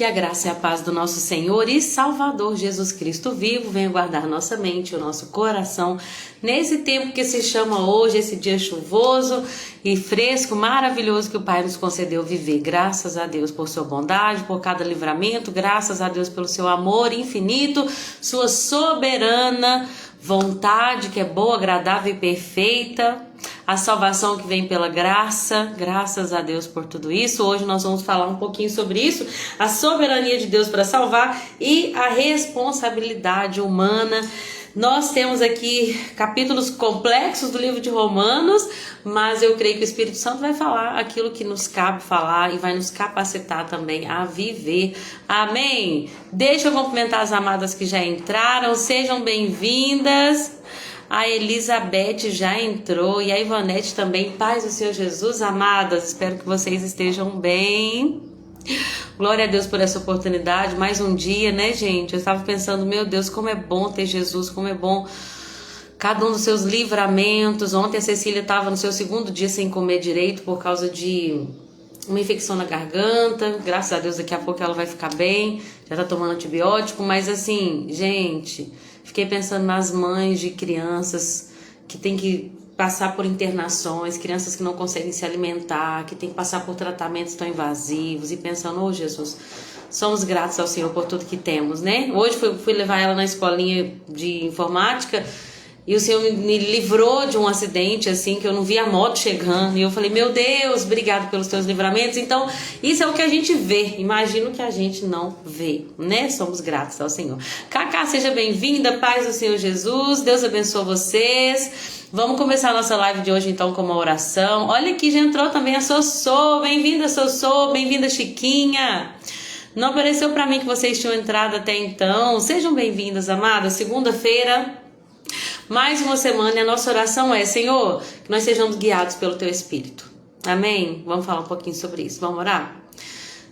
Que a graça e a paz do nosso Senhor e Salvador Jesus Cristo vivo venha guardar nossa mente e o nosso coração nesse tempo que se chama hoje, esse dia chuvoso e fresco, maravilhoso que o Pai nos concedeu viver. Graças a Deus por sua bondade, por cada livramento, graças a Deus pelo seu amor infinito, sua soberana vontade que é boa, agradável e perfeita, a salvação que vem pela graça, graças a Deus por tudo isso. Hoje nós vamos falar um pouquinho sobre isso, a soberania de Deus para salvar e a responsabilidade humana. Nós temos aqui capítulos complexos do livro de Romanos, mas eu creio que o Espírito Santo vai falar aquilo que nos cabe falar e vai nos capacitar também a viver. Amém? Deixa eu cumprimentar as amadas que já entraram, sejam bem-vindas. A Elizabeth já entrou e a Ivanete também. Paz do Senhor Jesus, amadas, espero que vocês estejam bem. Glória a Deus por essa oportunidade, mais um dia, né, gente? Eu estava pensando, meu Deus, como é bom ter Jesus, como é bom cada um dos seus livramentos. Ontem a Cecília estava no seu segundo dia sem comer direito por causa de uma infecção na garganta. Graças a Deus daqui a pouco ela vai ficar bem, já tá tomando antibiótico, mas assim, gente, fiquei pensando nas mães de crianças que tem que passar por internações, crianças que não conseguem se alimentar, que tem que passar por tratamentos tão invasivos, e pensando, oh Jesus, somos gratos ao Senhor por tudo que temos, né? Hoje fui levar ela na escolinha de informática e o Senhor me livrou de um acidente, assim, que eu não vi a moto chegando, e eu falei, meu Deus, obrigado pelos teus livramentos. Então, isso é o que a gente vê, imagino que a gente não vê, né? Somos gratos ao Senhor. Cacá, seja bem-vinda, paz do Senhor Jesus, Deus abençoe vocês. Vamos começar a nossa live de hoje então com uma oração. Olha aqui, já entrou também a Sossô, bem-vinda Sossô, bem-vinda Chiquinha. Não apareceu para mim que vocês tinham entrado até então. Sejam bem-vindas, amadas. Segunda-feira, mais uma semana, e a nossa oração é, Senhor, que nós sejamos guiados pelo Teu Espírito. Amém? Vamos falar um pouquinho sobre isso, vamos orar?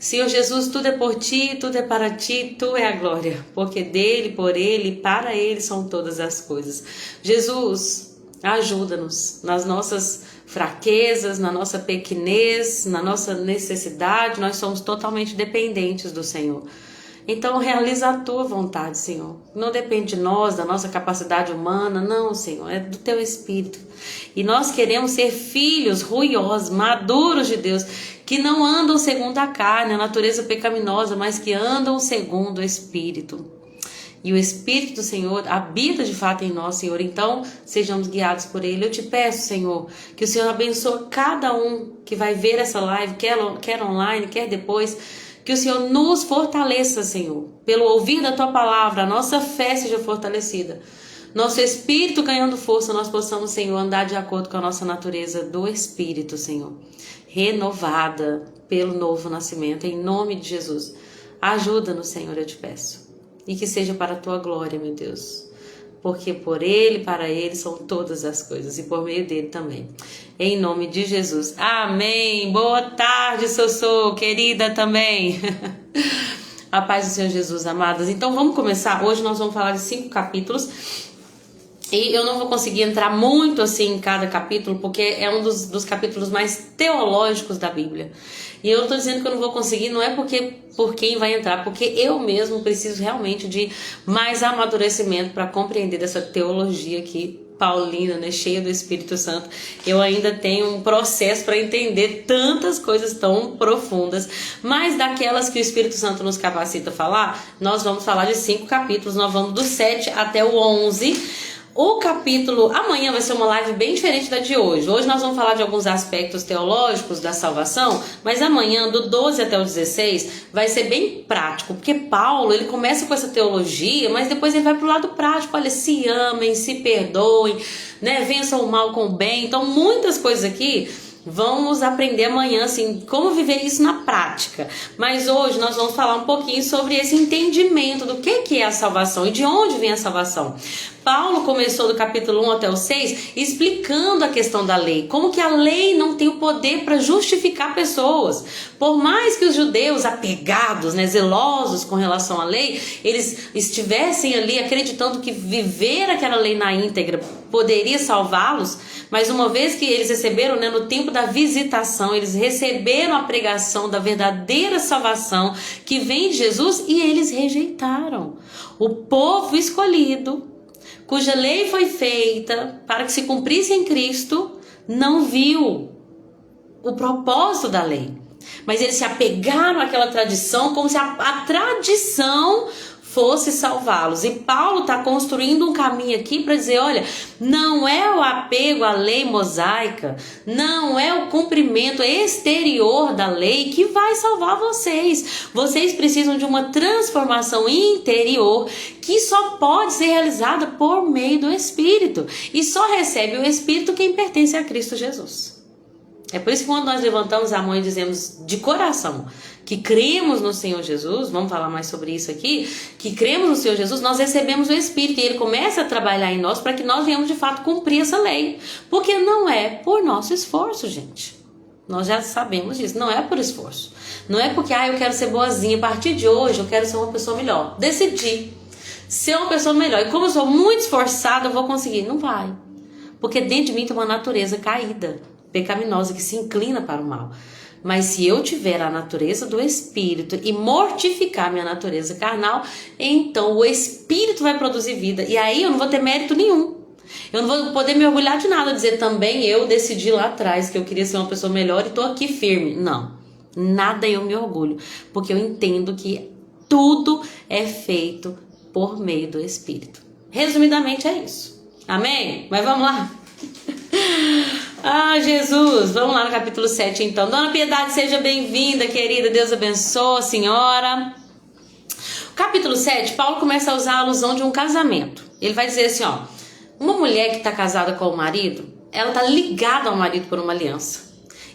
Senhor Jesus, tudo é por Ti, tudo é para Ti, Tu é a glória, porque dele, por Ele, para Ele são todas as coisas. Jesus, ajuda-nos nas nossas fraquezas, na nossa pequenez, na nossa necessidade. Nós somos totalmente dependentes do Senhor. Então realiza a Tua vontade, Senhor. Não depende de nós, da nossa capacidade humana, não, Senhor, é do Teu Espírito. E nós queremos ser filhos ruiosos, maduros de Deus, que não andam segundo a carne, a natureza pecaminosa, mas que andam segundo o Espírito. E o Espírito do Senhor habita de fato em nós, Senhor. Então, sejamos guiados por Ele. Eu te peço, Senhor, que o Senhor abençoe cada um que vai ver essa live, quer online, quer depois. Que o Senhor nos fortaleça, Senhor. Pelo ouvir da Tua palavra, a nossa fé seja fortalecida. Nosso Espírito ganhando força, nós possamos, Senhor, andar de acordo com a nossa natureza do Espírito, Senhor. Renovada pelo novo nascimento, em nome de Jesus. Ajuda-nos, Senhor, eu te peço. E que seja para a Tua glória, meu Deus. Porque por Ele, para Ele são todas as coisas. E por meio dEle também. Em nome de Jesus. Amém. Boa tarde, Sossô, querida também. A paz do Senhor Jesus, amadas. Então vamos começar. Hoje nós vamos falar de 5 capítulos. E eu não vou conseguir entrar muito assim em cada capítulo, porque é um dos capítulos mais teológicos da Bíblia. E eu estou dizendo que eu não vou conseguir, não é por quem vai entrar, porque eu mesmo preciso realmente de mais amadurecimento para compreender dessa teologia aqui, paulina, né, cheia do Espírito Santo. Eu ainda tenho um processo para entender tantas coisas tão profundas, mas daquelas que o Espírito Santo nos capacita a falar, nós vamos falar de 5 capítulos, nós vamos do 7 até o 11. O capítulo, amanhã vai ser uma live bem diferente da de hoje. Hoje nós vamos falar de alguns aspectos teológicos da salvação, mas amanhã, do 12 até o 16, vai ser bem prático, porque Paulo, ele começa com essa teologia, mas depois ele vai pro lado prático. Olha, se amem, se perdoem, né? Vençam o mal com o bem. Então, muitas coisas aqui vamos aprender amanhã, assim, como viver isso na prática. Mas hoje nós vamos falar um pouquinho sobre esse entendimento do que é a salvação e de onde vem a salvação. Paulo começou do capítulo 1 até o 6 explicando a questão da lei, como que a lei não tem o poder para justificar pessoas. Por mais que os judeus apegados, né, zelosos com relação à lei, eles estivessem ali acreditando que viver aquela lei na íntegra poderia salvá-los, mas uma vez que eles receberam, né, no tempo da visitação, eles receberam a pregação da verdadeira salvação que vem de Jesus e eles rejeitaram. O povo escolhido, cuja lei foi feita para que se cumprisse em Cristo, não viu o propósito da lei. Mas eles se apegaram àquela tradição como se a tradição fosse salvá-los. E Paulo está construindo um caminho aqui para dizer, olha, não é o apego à lei mosaica, não é o cumprimento exterior da lei que vai salvar vocês. Vocês precisam de uma transformação interior que só pode ser realizada por meio do Espírito. E só recebe o Espírito quem pertence a Cristo Jesus. É por isso que quando nós levantamos a mão e dizemos de coração que cremos no Senhor Jesus, vamos falar mais sobre isso aqui, que cremos no Senhor Jesus, nós recebemos o Espírito e Ele começa a trabalhar em nós para que nós venhamos de fato cumprir essa lei. Porque não é por nosso esforço, gente. Nós já sabemos disso, não é por esforço. Não é porque, eu quero ser boazinha, a partir de hoje eu quero ser uma pessoa melhor. Decidi ser uma pessoa melhor. E como eu sou muito esforçada, eu vou conseguir. Não vai. Porque dentro de mim tem uma natureza caída, pecaminosa, que se inclina para o mal. Mas se eu tiver a natureza do Espírito e mortificar minha natureza carnal, então o Espírito vai produzir vida. E aí eu não vou ter mérito nenhum. Eu não vou poder me orgulhar de nada, dizer também eu decidi lá atrás que eu queria ser uma pessoa melhor e estou aqui firme. Não, nada eu me orgulho, porque eu entendo que tudo é feito por meio do Espírito. Resumidamente é isso. Amém? Mas vamos lá. Jesus, vamos lá no capítulo 7 então. Dona Piedade, seja bem-vinda, querida, Deus abençoe a senhora. Capítulo 7, Paulo começa a usar a alusão de um casamento. Ele vai dizer assim, uma mulher que está casada com o marido, ela está ligada ao marido por uma aliança.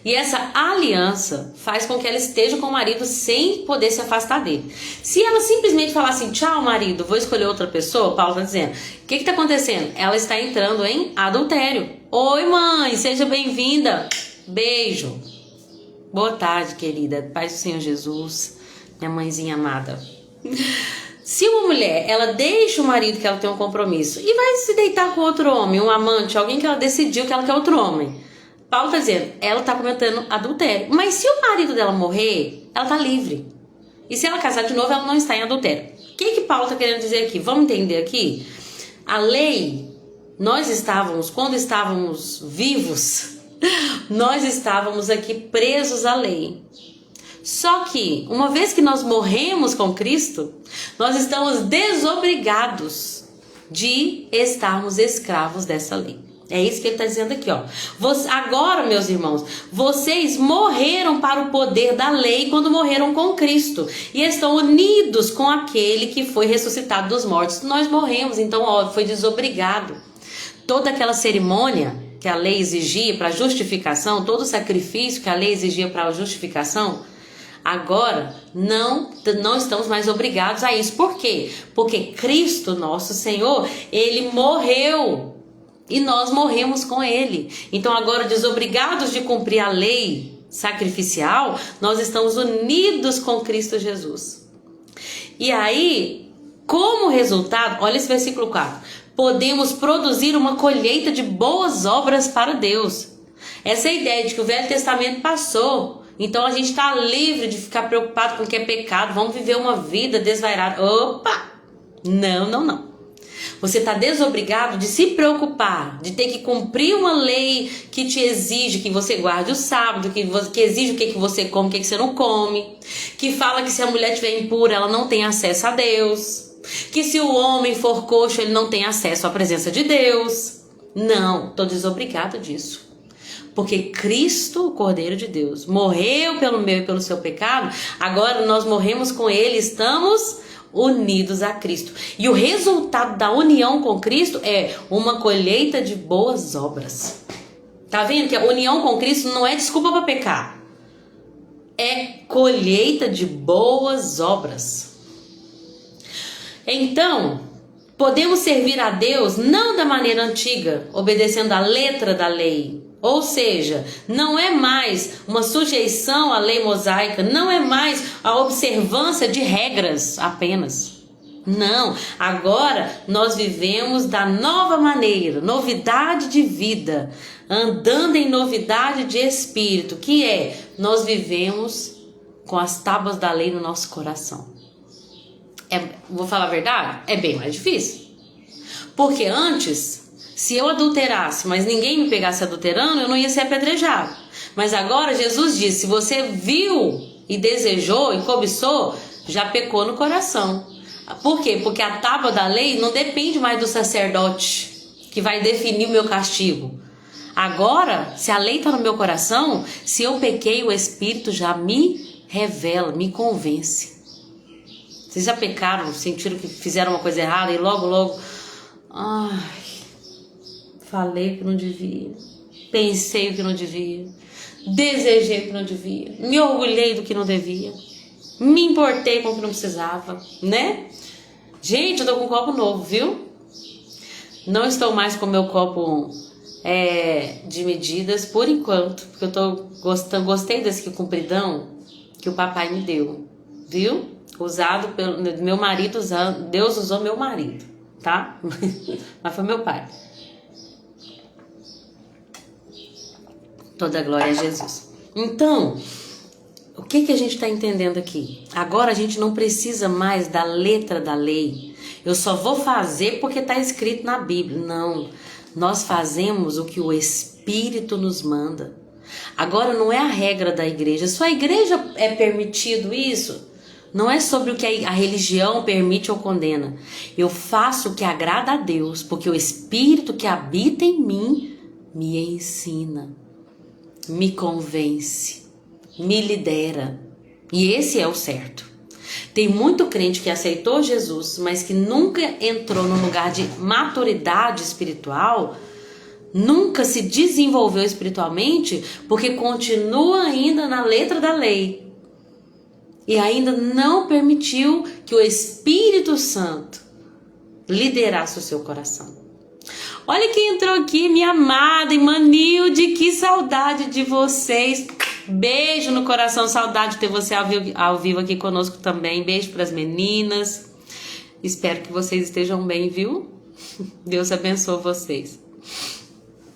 E essa aliança faz com que ela esteja com o marido sem poder se afastar dele. Se ela simplesmente falar assim, tchau marido, vou escolher outra pessoa, Paulo está dizendo, o que está acontecendo? Ela está entrando em adultério. Oi mãe, seja bem-vinda. Beijo. Boa tarde, querida. Paz do Senhor Jesus, minha mãezinha amada. Se uma mulher, ela deixa o marido que ela tem um compromisso e vai se deitar com outro homem, um amante, alguém que ela decidiu que ela quer outro homem, Paulo está dizendo, ela está cometendo adultério. Mas se o marido dela morrer, ela está livre. E se ela casar de novo, ela não está em adultério. O que Paulo está querendo dizer aqui? Vamos entender aqui? A lei, quando estávamos vivos, nós estávamos aqui presos à lei. Só que, uma vez que nós morremos com Cristo, nós estamos desobrigados de estarmos escravos dessa lei. É isso que ele está dizendo aqui, Agora, meus irmãos, vocês morreram para o poder da lei quando morreram com Cristo. E estão unidos com aquele que foi ressuscitado dos mortos. Nós morremos, então, foi desobrigado. Toda aquela cerimônia que a lei exigia para justificação, todo o sacrifício que a lei exigia para a justificação, agora não estamos mais obrigados a isso. Por quê? Porque Cristo, nosso Senhor, Ele morreu. E nós morremos com Ele. Então agora, desobrigados de cumprir a lei sacrificial, nós estamos unidos com Cristo Jesus. E aí, como resultado, olha esse versículo 4. Podemos produzir uma colheita de boas obras para Deus. Essa é a ideia de que o Velho Testamento passou. Então a gente está livre de ficar preocupado com o que é pecado. Vamos viver uma vida desvairada. Opa! Não. Você está desobrigado de se preocupar, de ter que cumprir uma lei que te exige que você guarde o sábado, que exige o que você come, o que você não come, que fala que se a mulher estiver impura, ela não tem acesso a Deus, que se o homem for coxo, ele não tem acesso à presença de Deus. Não, estou desobrigado disso. Porque Cristo, o Cordeiro de Deus, morreu pelo meu e pelo seu pecado, agora nós morremos com Ele, estamos unidos a Cristo. E o resultado da união com Cristo é uma colheita de boas obras. Tá vendo que a união com Cristo não é desculpa para pecar. É colheita de boas obras. Então, podemos servir a Deus não da maneira antiga, obedecendo a letra da lei. Ou seja, não é mais uma sujeição à lei mosaica, não é mais a observância de regras apenas. Não, agora nós vivemos da nova maneira, novidade de vida, andando em novidade de espírito, que é, nós vivemos com as tábuas da lei no nosso coração. Vou falar a verdade? É bem mais difícil. Porque antes, se eu adulterasse, mas ninguém me pegasse adulterando, eu não ia ser apedrejado. Mas agora Jesus disse, se você viu e desejou e cobiçou, já pecou no coração. Por quê? Porque a tábua da lei não depende mais do sacerdote que vai definir o meu castigo. Agora, se a lei está no meu coração, se eu pequei, o Espírito já me revela, me convence. Vocês já pecaram, sentiram que fizeram uma coisa errada e logo, falei o que não devia, pensei o que não devia, desejei o que não devia, me orgulhei do que não devia, me importei com o que não precisava, né? Gente, eu tô com um copo novo, viu? Não estou mais com o meu copo de medidas por enquanto, porque eu gostei desse aqui compridão que o papai me deu, viu? Usado pelo meu marido, Deus usou meu marido, tá? Mas foi meu pai. Toda glória a Jesus. Então, o que a gente está entendendo aqui? Agora a gente não precisa mais da letra da lei. Eu só vou fazer porque está escrito na Bíblia. Não, nós fazemos o que o Espírito nos manda. Agora não é a regra da igreja. Só a igreja é permitido isso? Não é sobre o que a religião permite ou condena. Eu faço o que agrada a Deus, porque o Espírito que habita em mim me ensina, me convence, me lidera. E esse é o certo. Tem muito crente que aceitou Jesus, mas que nunca entrou num lugar de maturidade espiritual, nunca se desenvolveu espiritualmente, porque continua ainda na letra da lei. E ainda não permitiu que o Espírito Santo liderasse o seu coração. Olha quem entrou aqui, minha amada Imanilde, que saudade de vocês. Beijo no coração, saudade de ter você ao vivo aqui conosco também. Beijo para as meninas. Espero que vocês estejam bem, viu? Deus abençoe vocês.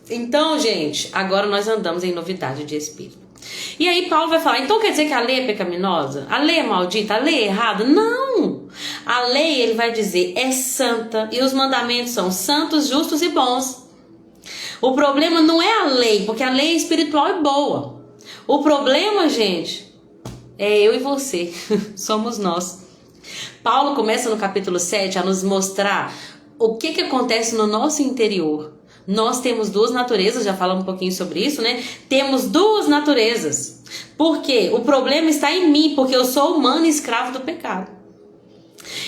Então, gente, agora nós andamos em novidade de espírito. E aí Paulo vai falar, então quer dizer que a lei é pecaminosa? A lei é maldita? A lei é errada? Não! A lei, ele vai dizer, é santa e os mandamentos são santos, justos e bons. O problema não é a lei, porque a lei espiritual é boa. O problema, gente, é eu e você, somos nós. Paulo começa no capítulo 7 a nos mostrar o que acontece no nosso interior. Nós temos duas naturezas, já falamos um pouquinho sobre isso, né? Temos duas naturezas. Por quê? O problema está em mim, porque eu sou humano e escravo do pecado.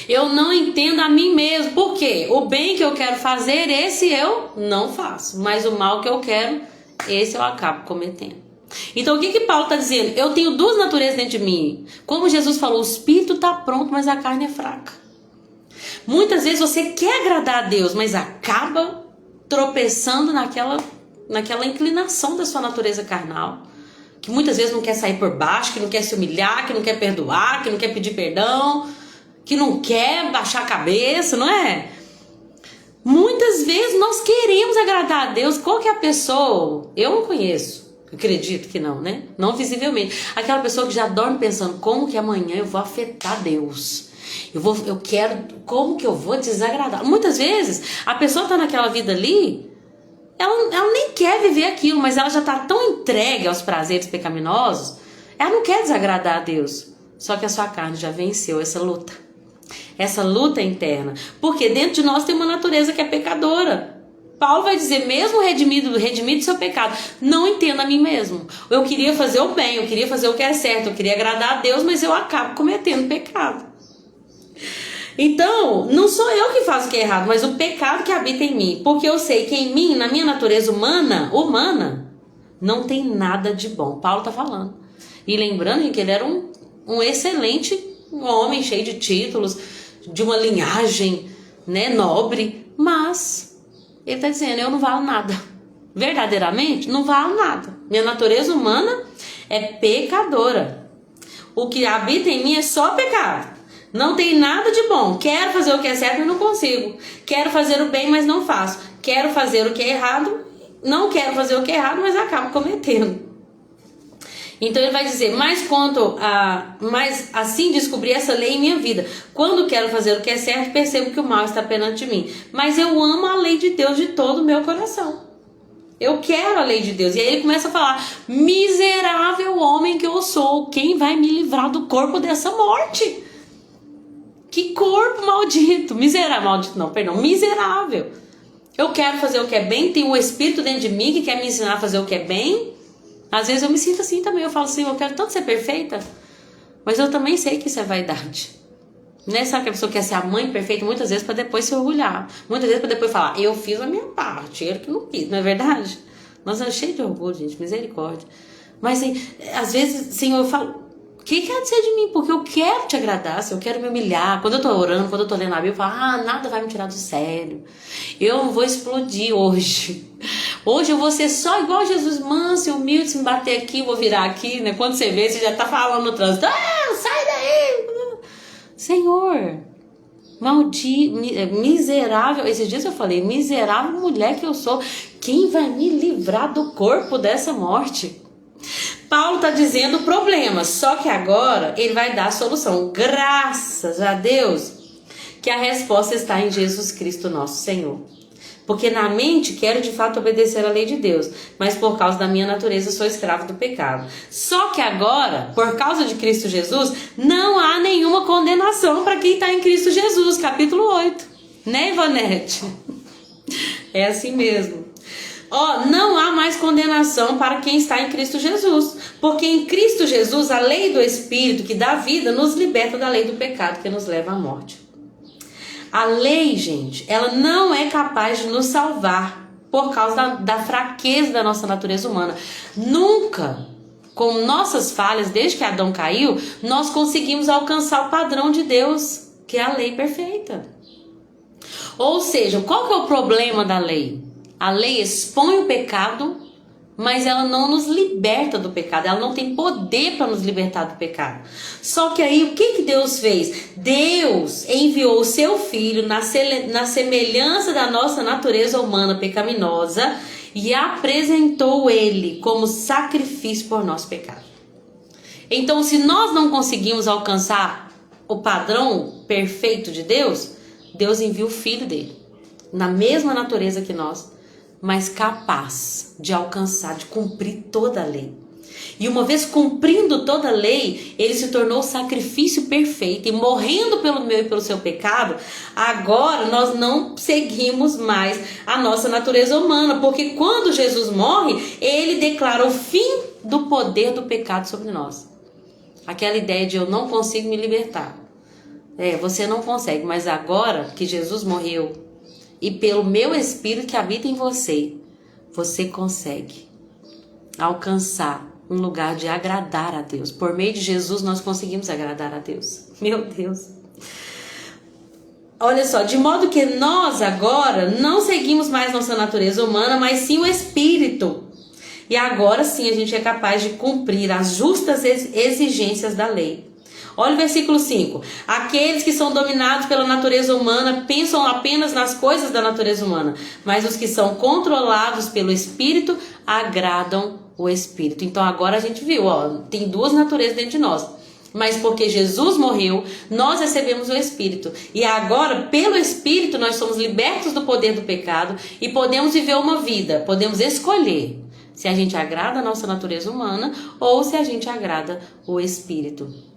Eu não entendo a mim mesmo. Por quê? O bem que eu quero fazer, esse eu não faço. Mas o mal que eu quero, esse eu acabo cometendo. Então o que Paulo está dizendo? Eu tenho duas naturezas dentro de mim. Como Jesus falou, o espírito está pronto, mas a carne é fraca. Muitas vezes você quer agradar a Deus, mas acaba tropeçando naquela inclinação da sua natureza carnal, que muitas vezes não quer sair por baixo, que não quer se humilhar, que não quer perdoar, que não quer pedir perdão, que não quer baixar a cabeça, não é? Muitas vezes nós queremos agradar a Deus. Qual que é a pessoa? Eu não conheço, acredito que não, né? Não visivelmente. Aquela pessoa que já dorme pensando, como que amanhã eu vou afetar Deus? Eu quero, como que eu vou desagradar? Muitas vezes a pessoa está naquela vida ali, ela nem quer viver aquilo, mas ela já está tão entregue aos prazeres pecaminosos, ela não quer desagradar a Deus. Só que a sua carne já venceu essa luta interna, porque dentro de nós tem uma natureza que é pecadora. Paulo vai dizer, mesmo redimido do seu pecado, não entendo a mim mesmo. Eu queria fazer o bem, eu queria fazer o que é certo, eu queria agradar a Deus, mas eu acabo cometendo pecado. Então, não sou eu que faço o que é errado, mas o pecado que habita em mim. Porque eu sei que em mim, na minha natureza humana, não tem nada de bom. Paulo está falando. E lembrando que ele era um excelente homem, cheio de títulos, de uma linhagem, né, nobre. Mas ele está dizendo, eu não valo nada. Verdadeiramente, não valo nada. Minha natureza humana é pecadora. O que habita em mim é só pecado. Não tem nada de bom. Quero fazer o que é certo, mas não consigo. Quero fazer o bem, mas não faço. Quero fazer o que é errado, não quero fazer o que é errado, mas acabo cometendo. Então ele vai dizer, mas assim descobri essa lei em minha vida. Quando quero fazer o que é certo, percebo que o mal está perante mim. Mas eu amo a lei de Deus de todo o meu coração. Eu quero a lei de Deus. E aí ele começa a falar, miserável homem que eu sou, quem vai me livrar do corpo dessa morte? Que corpo maldito. Miserável. Eu quero fazer o que é bem, tem um espírito dentro de mim que quer me ensinar a fazer o que é bem. Às vezes eu me sinto assim também, eu falo assim, eu quero tanto ser perfeita, mas eu também sei que isso é vaidade. Né? Sabe que a pessoa quer ser a mãe perfeita muitas vezes para depois se orgulhar, muitas vezes para depois falar, eu fiz a minha parte, ele que não quis, não é verdade? Nós é cheio de orgulho, gente, misericórdia. Mas assim, às vezes, Senhor, eu falo, o que quer dizer de mim? Porque eu quero te agradar, se eu quero me humilhar. Quando eu tô orando, quando eu tô lendo a Bíblia, eu falo, nada vai me tirar do sério. Eu não vou explodir hoje. Hoje eu vou ser só igual Jesus, manso e humilde. Se me bater aqui, eu vou virar aqui, né? Quando você vê, você já tá falando no trânsito, sai daí! Senhor, maldito, miserável. Esses dias eu falei, miserável mulher que eu sou. Quem vai me livrar do corpo dessa morte? Paulo está dizendo o problema, só que agora ele vai dar a solução. Graças a Deus que a resposta está em Jesus Cristo nosso Senhor. Porque na mente quero de fato obedecer à lei de Deus, mas por causa da minha natureza sou escravo do pecado. Só que agora, por causa de Cristo Jesus, não há nenhuma condenação para quem está em Cristo Jesus, capítulo 8. Né, Ivonete? É assim mesmo. Não há mais condenação para quem está em Cristo Jesus, porque em Cristo Jesus a lei do Espírito que dá vida nos liberta da lei do pecado que nos leva à morte. A lei, gente, ela não é capaz de nos salvar por causa da fraqueza da nossa natureza humana. Nunca, com nossas falhas, desde que Adão caiu, nós conseguimos alcançar o padrão de Deus, que é a lei perfeita. Ou seja, qual que é o problema da lei? A lei expõe o pecado, mas ela não nos liberta do pecado. Ela não tem poder para nos libertar do pecado. Só que aí, o que Deus fez? Deus enviou o seu Filho na semelhança da nossa natureza humana pecaminosa e apresentou ele como sacrifício por nosso pecado. Então, se nós não conseguimos alcançar o padrão perfeito de Deus, Deus envia o Filho dele, na mesma natureza que nós, mas capaz de alcançar, de cumprir toda a lei. E uma vez cumprindo toda a lei, ele se tornou o sacrifício perfeito. E morrendo pelo meu e pelo seu pecado, agora nós não seguimos mais a nossa natureza humana. Porque quando Jesus morre, ele declara o fim do poder do pecado sobre nós. Aquela ideia de eu não consigo me libertar. Você não consegue, mas agora que Jesus morreu, e pelo meu Espírito que habita em você, você consegue alcançar um lugar de agradar a Deus. Por meio de Jesus nós conseguimos agradar a Deus. Meu Deus. Olha só, de modo que nós agora não seguimos mais nossa natureza humana, mas sim o Espírito. E agora sim a gente é capaz de cumprir as justas exigências da lei. Olha o versículo 5. Aqueles que são dominados pela natureza humana pensam apenas nas coisas da natureza humana, mas os que são controlados pelo Espírito agradam o Espírito. Então agora a gente viu, tem duas naturezas dentro de nós. Mas porque Jesus morreu, nós recebemos o Espírito. E agora, pelo Espírito, nós somos libertos do poder do pecado e podemos viver uma vida, podemos escolher se a gente agrada a nossa natureza humana ou se a gente agrada o Espírito.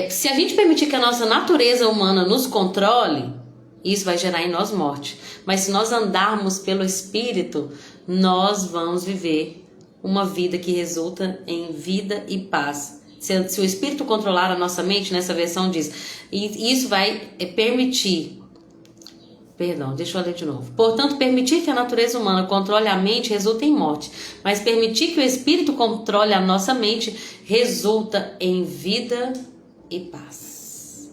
Se a gente permitir que a nossa natureza humana nos controle, isso vai gerar em nós morte. Mas se nós andarmos pelo Espírito, nós vamos viver uma vida que resulta em vida e paz. Se o Espírito controlar a nossa mente, nessa versão diz, e isso vai permitir, deixa eu ler de novo. Portanto, permitir que a natureza humana controle a mente resulta em morte, mas permitir que o Espírito controle a nossa mente resulta em vida e paz.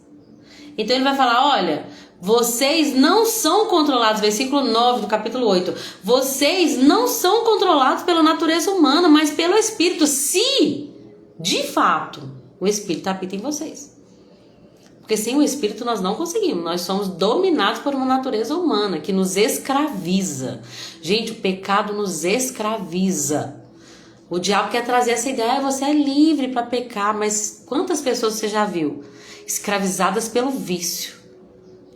Então ele vai falar, olha, vocês não são controlados, versículo 9 do capítulo 8, vocês não são controlados pela natureza humana, mas pelo Espírito, se de fato o Espírito habita em vocês. Porque sem o Espírito nós não conseguimos. Nós somos dominados por uma natureza humana que nos escraviza. Gente, o pecado nos escraviza. O diabo quer trazer essa ideia, você é livre para pecar, mas quantas pessoas você já viu escravizadas pelo vício,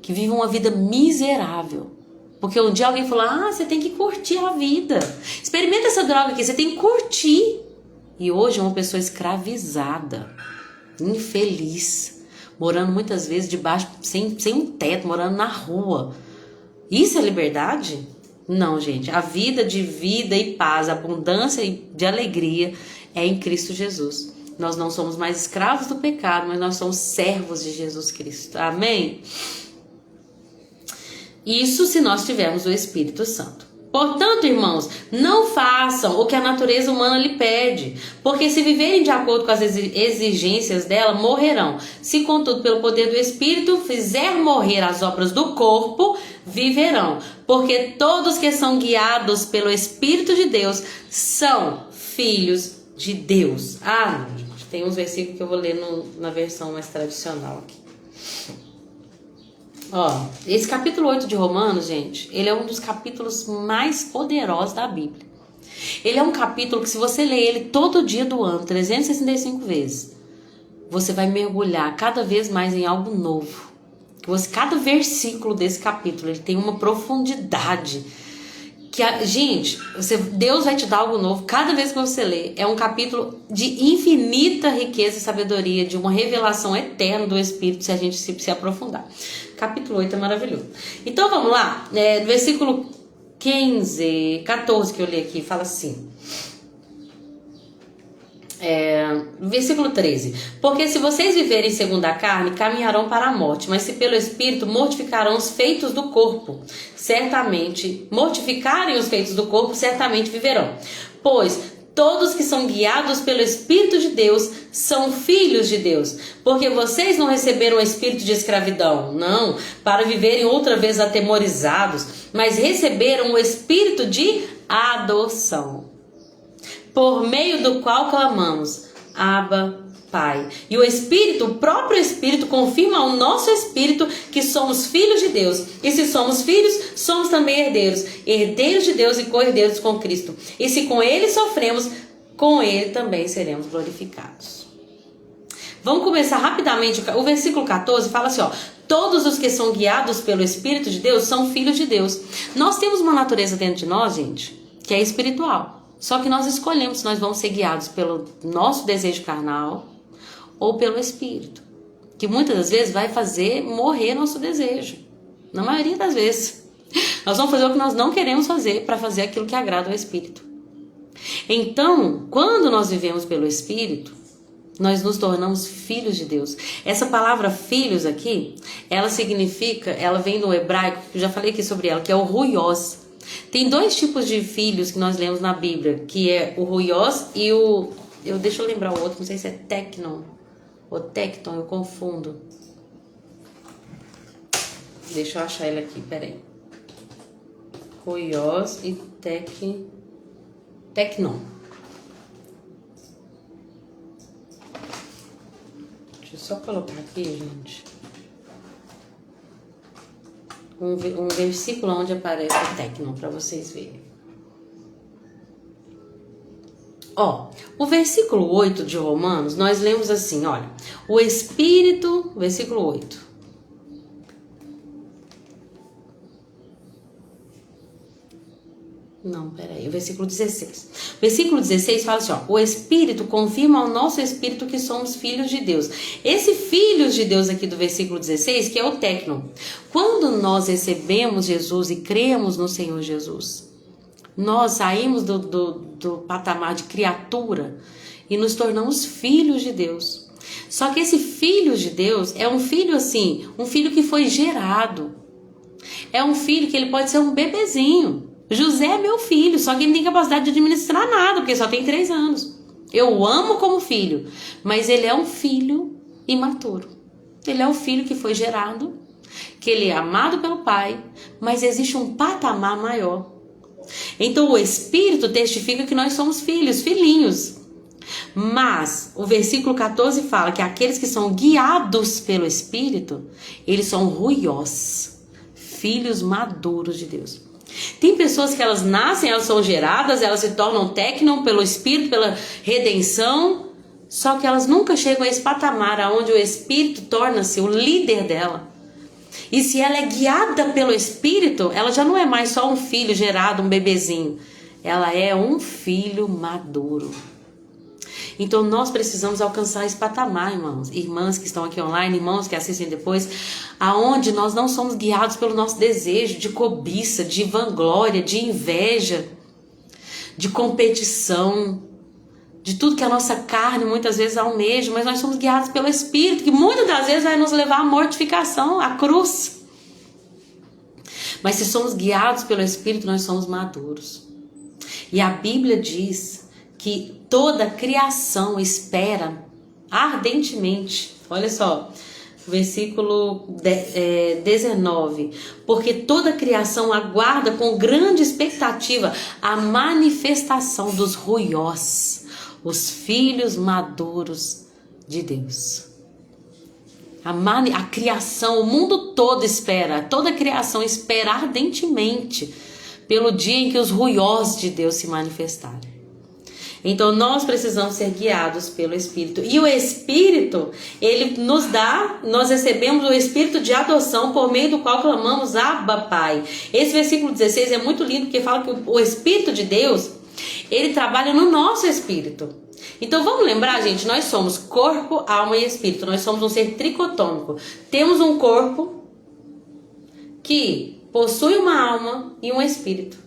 que vivem uma vida miserável? Porque um dia alguém falou, você tem que curtir a vida. Experimenta essa droga aqui, você tem que curtir. E hoje é uma pessoa escravizada, infeliz, morando muitas vezes debaixo, sem um teto, morando na rua. Isso é liberdade? Não, gente. A vida de vida e paz, abundância e de alegria é em Cristo Jesus. Nós não somos mais escravos do pecado, mas nós somos servos de Jesus Cristo. Amém? Isso se nós tivermos o Espírito Santo. Portanto, irmãos, não façam o que a natureza humana lhe pede, porque se viverem de acordo com as exigências dela, morrerão. Se, contudo, pelo poder do Espírito fizer morrer as obras do corpo, viverão. Porque todos que são guiados pelo Espírito de Deus são filhos de Deus. Tem uns versículos que eu vou ler na versão mais tradicional aqui. Esse capítulo 8 de Romanos, gente, ele é um dos capítulos mais poderosos da Bíblia. Ele é um capítulo que, se você ler ele todo dia do ano, 365 vezes, você vai mergulhar cada vez mais em algo novo. Cada versículo desse capítulo, ele tem uma profundidade que, gente, Deus vai te dar algo novo cada vez que você lê. É um capítulo de infinita riqueza e sabedoria, de uma revelação eterna do Espírito, se a gente se aprofundar. Capítulo 8 é maravilhoso. Então vamos lá, no versículo 14 que eu li aqui, fala assim. Versículo 13. Porque se vocês viverem segundo a carne, caminharão para a morte, mas se pelo Espírito mortificarão os feitos do corpo, certamente viverão. Pois todos que são guiados pelo Espírito de Deus são filhos de Deus. Porque vocês não receberam o espírito de escravidão, não, para viverem outra vez atemorizados, mas receberam o espírito de adoção, por meio do qual clamamos, Abba, Pai. E o próprio Espírito confirma ao nosso espírito que somos filhos de Deus. E se somos filhos, somos também herdeiros. Herdeiros de Deus e co-herdeiros com Cristo. E se com Ele sofremos, com Ele também seremos glorificados. Vamos começar rapidamente. O versículo 14 fala assim, todos os que são guiados pelo Espírito de Deus são filhos de Deus. Nós temos uma natureza dentro de nós, gente, que é espiritual. Só que nós escolhemos se nós vamos ser guiados pelo nosso desejo carnal ou pelo Espírito, que muitas das vezes vai fazer morrer nosso desejo. Na maioria das vezes, nós vamos fazer o que nós não queremos fazer para fazer aquilo que agrada ao Espírito. Então, quando nós vivemos pelo Espírito, nós nos tornamos filhos de Deus. Essa palavra filhos aqui, ela vem do hebraico, eu já falei aqui sobre ela, que é o ruiós. Tem dois tipos de filhos que nós lemos na Bíblia, que é o ruiós e deixa eu lembrar o outro, não sei se é tecnon ou tecton, eu confundo. Deixa eu achar ele aqui, peraí. Ruiós e tecnon. Deixa eu só colocar aqui, gente. Um versículo onde aparece o tecnon, para vocês verem. O versículo 8 de Romanos, nós lemos assim, olha. O Espírito, versículo 8. Não, peraí, o versículo 16. O versículo 16 fala assim, o Espírito confirma ao nosso Espírito que somos filhos de Deus. Esse filhos de Deus aqui do versículo 16, que é o tecnon. Quando nós recebemos Jesus e cremos no Senhor Jesus, nós saímos do patamar de criatura e nos tornamos filhos de Deus. Só que esse filho de Deus é um filho assim, um filho que foi gerado. É um filho que ele pode ser um bebezinho. José é meu filho, só que ele não tem capacidade de administrar nada, porque só tem 3 anos. Eu o amo como filho, mas ele é um filho imaturo. Ele é um filho que foi gerado, que ele é amado pelo pai, mas existe um patamar maior. Então o Espírito testifica que nós somos filhos, filhinhos. Mas o versículo 14 fala que aqueles que são guiados pelo Espírito, eles são ruiós, filhos maduros de Deus. Tem pessoas que elas nascem, elas são geradas, elas se tornam tecnon pelo Espírito, pela redenção, só que elas nunca chegam a esse patamar onde o Espírito torna-se o líder dela. E se ela é guiada pelo Espírito, ela já não é mais só um filho gerado, um bebezinho. Ela é um filho maduro. Então nós precisamos alcançar esse patamar, irmãos, irmãs que estão aqui online, irmãos que assistem depois, aonde nós não somos guiados pelo nosso desejo de cobiça, de vanglória, de inveja, de competição, de tudo que a nossa carne muitas vezes almeja, mas nós somos guiados pelo Espírito, que muitas das vezes vai nos levar à mortificação, à cruz. Mas se somos guiados pelo Espírito, nós somos maduros. E a Bíblia diz que toda a criação espera ardentemente. Olha só, versículo 19. Porque toda a criação aguarda com grande expectativa a manifestação dos ruiós, os filhos maduros de Deus. A criação, o mundo todo espera, toda a criação espera ardentemente pelo dia em que os ruiós de Deus se manifestarem. Então nós precisamos ser guiados pelo Espírito. E o Espírito, ele nos dá, nós recebemos o Espírito de adoção, por meio do qual clamamos Abba, Pai. Esse versículo 16 é muito lindo, porque fala que o Espírito de Deus, ele trabalha no nosso espírito. Então vamos lembrar, gente, nós somos corpo, alma e espírito. Nós somos um ser tricotômico. Temos um corpo que possui uma alma e um espírito.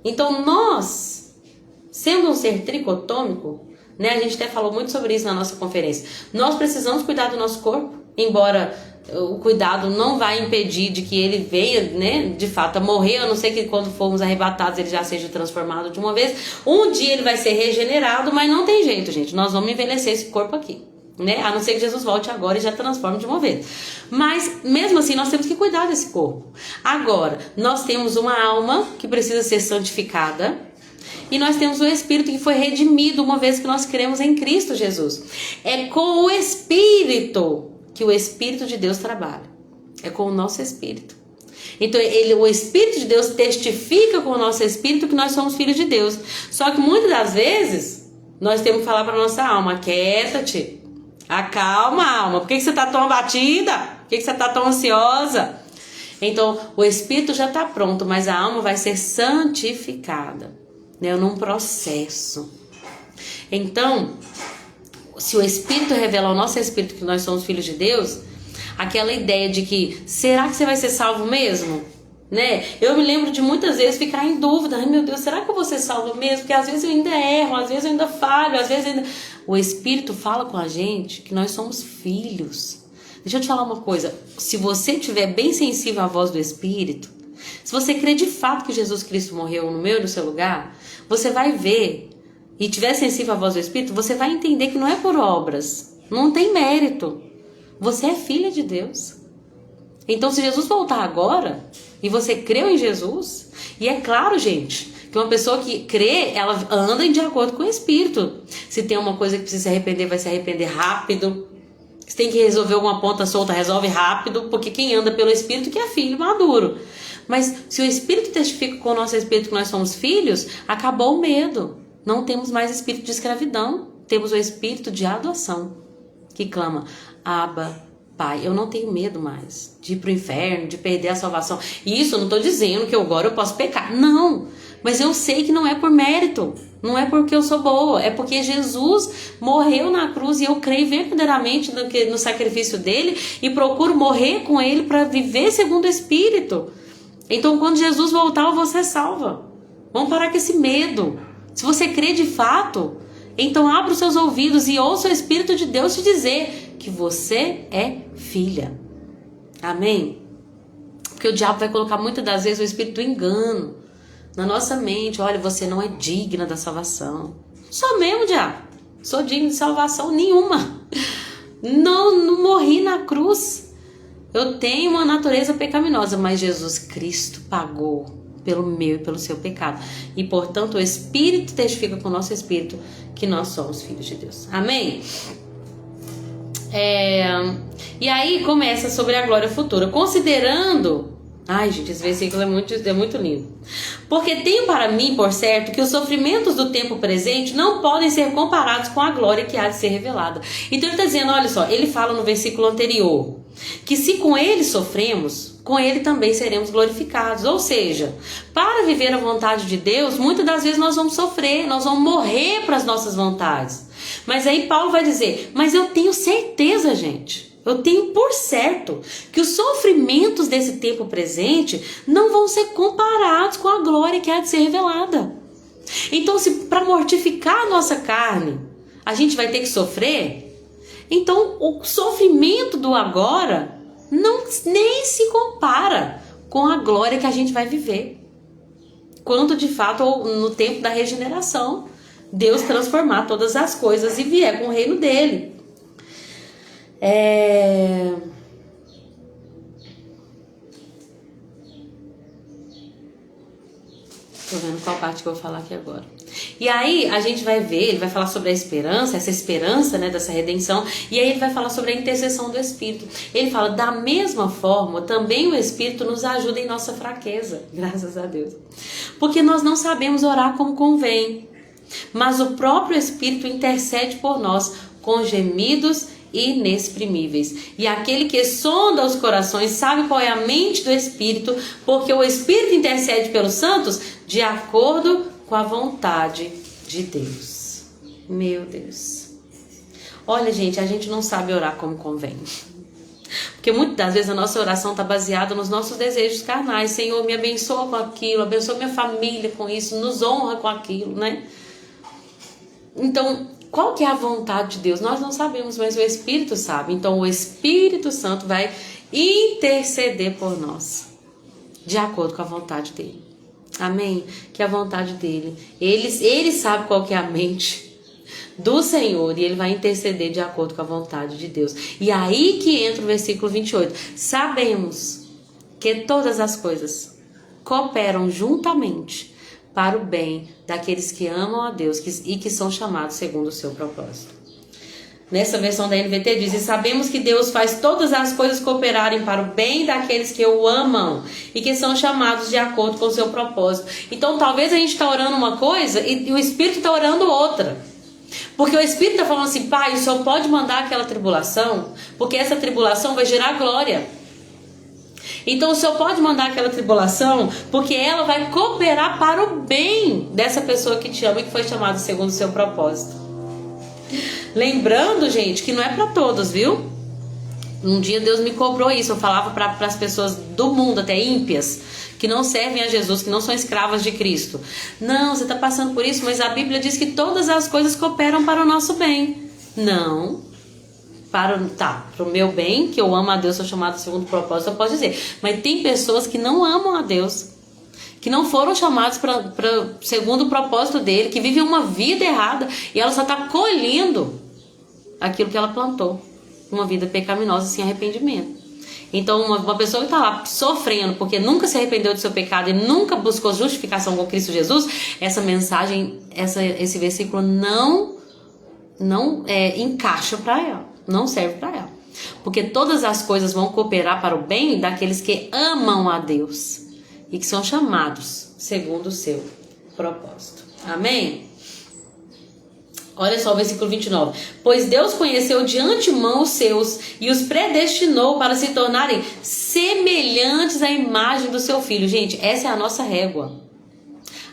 Então nós, sendo um ser tricotômico, né, a gente até falou muito sobre isso na nossa conferência, nós precisamos cuidar do nosso corpo, embora o cuidado não vai impedir de que ele venha, né, de fato a morrer, a não ser que quando formos arrebatados ele já seja transformado de uma vez. Um dia ele vai ser regenerado, mas não tem jeito, gente, nós vamos envelhecer esse corpo aqui, né? A não ser que Jesus volte agora e já transforme de uma vez. Mas mesmo assim nós temos que cuidar desse corpo. Agora, nós temos uma alma que precisa ser santificada, e nós temos o Espírito que foi redimido uma vez que nós cremos em Cristo Jesus. É com o Espírito que o Espírito de Deus trabalha. É com o nosso Espírito. Então o Espírito de Deus testifica com o nosso Espírito que nós somos filhos de Deus. Só que muitas das vezes nós temos que falar para a nossa alma: quieta-te, acalma, alma, por que você está tão abatida? Por que você está tão ansiosa? Então o Espírito já está pronto, mas a alma vai ser santificada, né, num processo. Então, se o Espírito revela ao nosso Espírito que nós somos filhos de Deus, aquela ideia de que, será que você vai ser salvo mesmo? Né? Eu me lembro de muitas vezes ficar em dúvida: ai meu Deus, será que eu vou ser salvo mesmo? Porque às vezes eu ainda erro, às vezes eu ainda falho, às vezes ainda... O Espírito fala com a gente que nós somos filhos. Deixa eu te falar uma coisa: se você estiver bem sensível à voz do Espírito, se você crer de fato que Jesus Cristo morreu no meu e no seu lugar, você vai ver, e estiver sensível à voz do Espírito, você vai entender que não é por obras, não tem mérito. Você é filha de Deus. Então, se Jesus voltar agora, e você creu em Jesus, e é claro, gente, que uma pessoa que crê, ela anda de acordo com o Espírito. Se tem uma coisa que precisa se arrepender, vai se arrepender rápido. Se tem que resolver alguma ponta solta, resolve rápido, porque quem anda pelo Espírito que é filho maduro. Mas se o Espírito testifica com o nosso Espírito que nós somos filhos, acabou o medo. Não temos mais espírito de escravidão. Temos o Espírito de adoção, que clama: Abba, Pai. Eu não tenho medo mais de ir para o inferno, de perder a salvação. E isso eu não estou dizendo que agora eu posso pecar. Não, mas eu sei que não é por mérito. Não é porque eu sou boa. É porque Jesus morreu na cruz e eu creio verdadeiramente no sacrifício dele e procuro morrer com ele para viver segundo o Espírito. Então, quando Jesus voltar, você é salva. Vamos parar com esse medo. Se você crê de fato, então abra os seus ouvidos e ouça o Espírito de Deus te dizer que você é filha. Amém? Porque o diabo vai colocar muitas das vezes o espírito do engano na nossa mente. Olha, você não é digna da salvação. Sou mesmo, diabo. Sou digna de salvação nenhuma. Não morri na cruz. Eu tenho uma natureza pecaminosa, mas Jesus Cristo pagou pelo meu e pelo seu pecado. E, portanto, o Espírito testifica com o nosso Espírito que nós somos filhos de Deus. Amém? E aí começa sobre a glória futura. Considerando... Ai, gente, esse versículo é muito lindo. Porque tenho para mim, por certo, que os sofrimentos do tempo presente não podem ser comparados com a glória que há de ser revelada. Então ele está dizendo, olha só, ele fala no versículo anterior, que se com ele sofremos, com ele também seremos glorificados. Ou seja, para viver a vontade de Deus, muitas das vezes nós vamos sofrer, nós vamos morrer para as nossas vontades. Mas aí Paulo vai dizer, mas eu tenho certeza, gente, eu tenho por certo que os sofrimentos desse tempo presente não vão ser comparados com a glória que há de ser revelada. Então, se para mortificar a nossa carne a gente vai ter que sofrer, então o sofrimento do agora nem se compara com a glória que a gente vai viver. Quando de fato, no tempo da regeneração, Deus transformar todas as coisas e vier com o reino dele. Tô vendo qual parte que eu vou falar aqui agora. E aí a gente vai ver, ele vai falar sobre a esperança, essa esperança, né, dessa redenção. E aí ele vai falar sobre a intercessão do Espírito. Ele fala, da mesma forma, também o Espírito nos ajuda em nossa fraqueza. Graças a Deus. Porque nós não sabemos orar como convém. Mas o próprio Espírito intercede por nós com gemidos inexprimíveis. E aquele que sonda os corações sabe qual é a mente do Espírito, porque o Espírito intercede pelos santos de acordo com a vontade de Deus. Meu Deus. Olha, gente, a gente não sabe orar como convém. Porque muitas das vezes a nossa oração está baseada nos nossos desejos carnais. Senhor, me abençoa com aquilo, abençoa minha família com isso, nos honra com aquilo, né? Então, qual que é a vontade de Deus? Nós não sabemos, mas o Espírito sabe. Então, o Espírito Santo vai interceder por nós, de acordo com a vontade dele. Amém? Que é a vontade dele. Ele sabe qual que é a mente do Senhor e ele vai interceder de acordo com a vontade de Deus. E aí que entra o versículo 28. Sabemos que todas as coisas cooperam juntamente para o bem daqueles que amam a Deus e que são chamados segundo o seu propósito. Nessa versão da NVT diz, e sabemos que Deus faz todas as coisas cooperarem para o bem daqueles que o amam e que são chamados de acordo com o seu propósito. Então talvez a gente está orando uma coisa e o Espírito está orando outra. Porque o Espírito está falando assim, pai, o Senhor pode mandar aquela tribulação, porque essa tribulação vai gerar glória. Então o Senhor pode mandar aquela tribulação, porque ela vai cooperar para o bem dessa pessoa que te ama e que foi chamada segundo o seu propósito. Lembrando, gente, que não é para todos, viu? Um dia Deus me cobrou isso. Eu falava para as pessoas do mundo, até ímpias, que não servem a Jesus, que não são escravas de Cristo. Não, você está passando por isso, mas a Bíblia diz que todas as coisas cooperam para o nosso bem. Não. Para o meu bem, que eu amo a Deus, sou chamado segundo o propósito, eu posso dizer. Mas tem pessoas que não amam a Deus, que não foram chamados segundo o propósito dele, que vivem uma vida errada e ela só está colhendo aquilo que ela plantou, uma vida pecaminosa sem arrependimento. Então uma pessoa que está lá sofrendo porque nunca se arrependeu do seu pecado e nunca buscou justificação com Cristo Jesus, essa mensagem, esse versículo não encaixa para ela, não serve para ela, porque todas as coisas vão cooperar para o bem daqueles que amam a Deus e que são chamados segundo o seu propósito. Amém? Olha só o versículo 29. Pois Deus conheceu de antemão os seus e os predestinou para se tornarem semelhantes à imagem do seu Filho. Gente, essa é a nossa régua.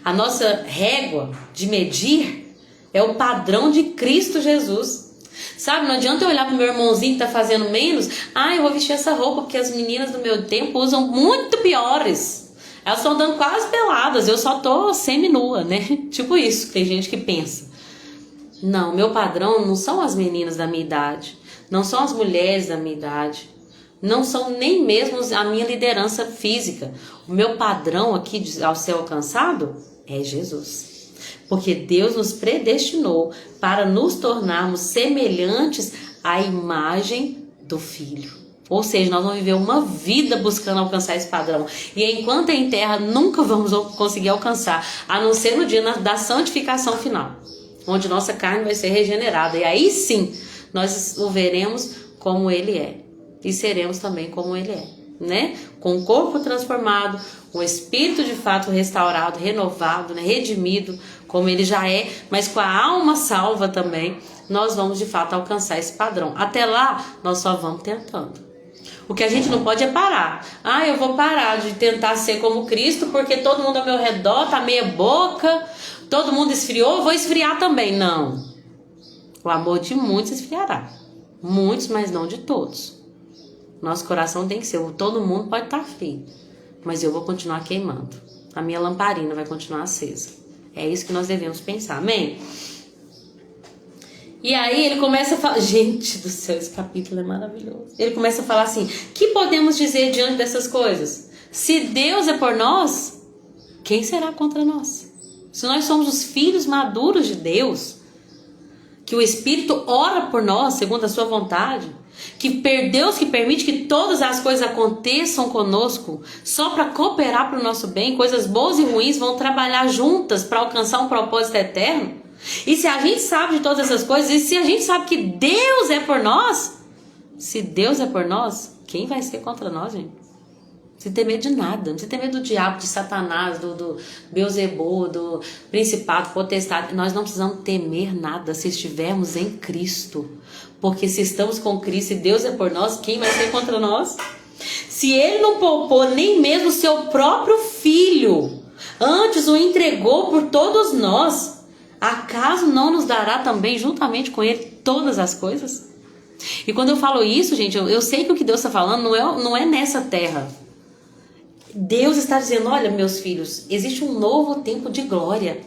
A nossa régua de medir é o padrão de Cristo Jesus. Sabe, não adianta eu olhar pro meu irmãozinho que tá fazendo menos. Eu vou vestir essa roupa porque as meninas do meu tempo usam muito piores. Elas estão andando quase peladas, eu só tô semi-nua, né? Tipo isso, tem gente que pensa. Não, meu padrão não são as meninas da minha idade, não são as mulheres da minha idade, não são nem mesmo a minha liderança física. O meu padrão aqui ao ser alcançado é Jesus. Porque Deus nos predestinou para nos tornarmos semelhantes à imagem do Filho. Ou seja, nós vamos viver uma vida buscando alcançar esse padrão. E enquanto é em terra, nunca vamos conseguir alcançar, a não ser no dia da santificação final, onde nossa carne vai ser regenerada. E aí sim, nós o veremos como ele é. E seremos também como ele é, né? Com o corpo transformado, o espírito de fato restaurado, renovado, né? Redimido, como ele já é, mas com a alma salva também, nós vamos de fato alcançar esse padrão. Até lá, nós só vamos tentando. O que a gente não pode é parar. Eu vou parar de tentar ser como Cristo porque todo mundo ao meu redor tá meia boca, todo mundo esfriou, eu vou esfriar também. Não. O amor de muitos esfriará. Muitos, mas não de todos. Nosso coração tem que ser, todo mundo pode estar frio, mas eu vou continuar queimando. A minha lamparina vai continuar acesa. É isso que nós devemos pensar, amém? E aí ele começa a falar, gente do céu, esse capítulo é maravilhoso. Ele começa a falar assim, que podemos dizer diante dessas coisas? Se Deus é por nós, quem será contra nós? Se nós somos os filhos maduros de Deus, que o Espírito ora por nós, segundo a sua vontade, que Deus que permite que todas as coisas aconteçam conosco, só para cooperar para o nosso bem, coisas boas e ruins vão trabalhar juntas para alcançar um propósito eterno. E se a gente sabe de todas essas coisas, e se a gente sabe que Deus é por nós, se Deus é por nós, quem vai ser contra nós, gente? Não precisa ter medo de nada, não precisa ter medo do diabo, de Satanás, do Beelzebub, do principado, potestade. Nós não precisamos temer nada se estivermos em Cristo. Porque se estamos com Cristo e Deus é por nós, quem vai ser contra nós? Se ele não poupou nem mesmo o seu próprio filho, antes o entregou por todos nós, acaso não nos dará também juntamente com ele todas as coisas? E quando eu falo isso, gente, eu sei que o que Deus está falando não é nessa terra. Deus está dizendo, olha, meus filhos, existe um novo tempo de glória.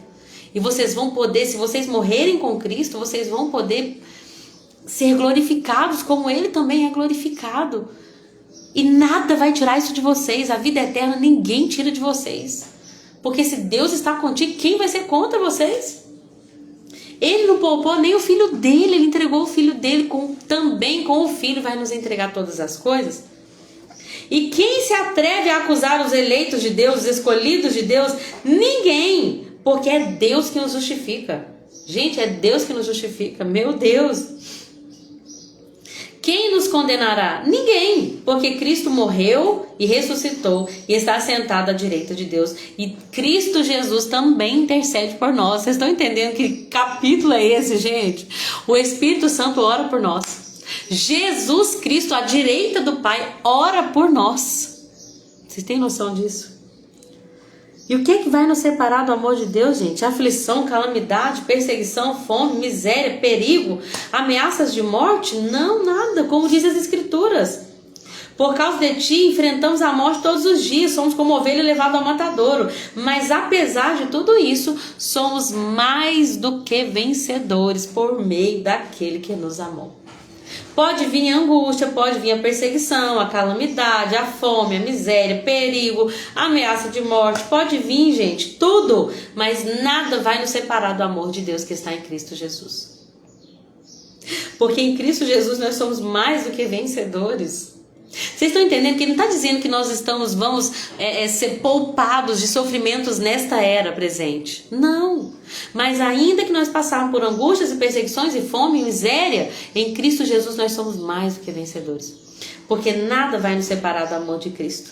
E vocês vão poder, se vocês morrerem com Cristo, vocês vão poder ser glorificados como ele também é glorificado. E nada vai tirar isso de vocês. A vida eterna ninguém tira de vocês. Porque se Deus está contigo, quem vai ser contra vocês? Ele não poupou nem o filho dele. Ele entregou o filho dele, também com o filho vai nos entregar todas as coisas. E quem se atreve a acusar os eleitos de Deus, os escolhidos de Deus? Ninguém. Porque é Deus que nos justifica. Gente, é Deus que nos justifica. Meu Deus. Quem nos condenará? Ninguém, porque Cristo morreu e ressuscitou e está sentado à direita de Deus. E Cristo Jesus também intercede por nós. Vocês estão entendendo que capítulo é esse, gente? O Espírito Santo ora por nós. Jesus Cristo, à direita do Pai, ora por nós. Vocês têm noção disso? E o que é que vai nos separar do amor de Deus, gente? Aflição, calamidade, perseguição, fome, miséria, perigo, ameaças de morte? Não, nada, como diz as Escrituras. Por causa de ti, enfrentamos a morte todos os dias, somos como ovelha levada ao matadouro. Mas apesar de tudo isso, somos mais do que vencedores por meio daquele que nos amou. Pode vir a angústia, pode vir a perseguição, a calamidade, a fome, a miséria, perigo, a ameaça de morte. Pode vir, gente, tudo. Mas nada vai nos separar do amor de Deus que está em Cristo Jesus. Porque em Cristo Jesus nós somos mais do que vencedores. Vocês estão entendendo que ele não está dizendo que nós vamos ser poupados de sofrimentos nesta era presente. Não. Mas ainda que nós passarmos por angústias e perseguições e fome e miséria, em Cristo Jesus nós somos mais do que vencedores. Porque nada vai nos separar do amor de Cristo.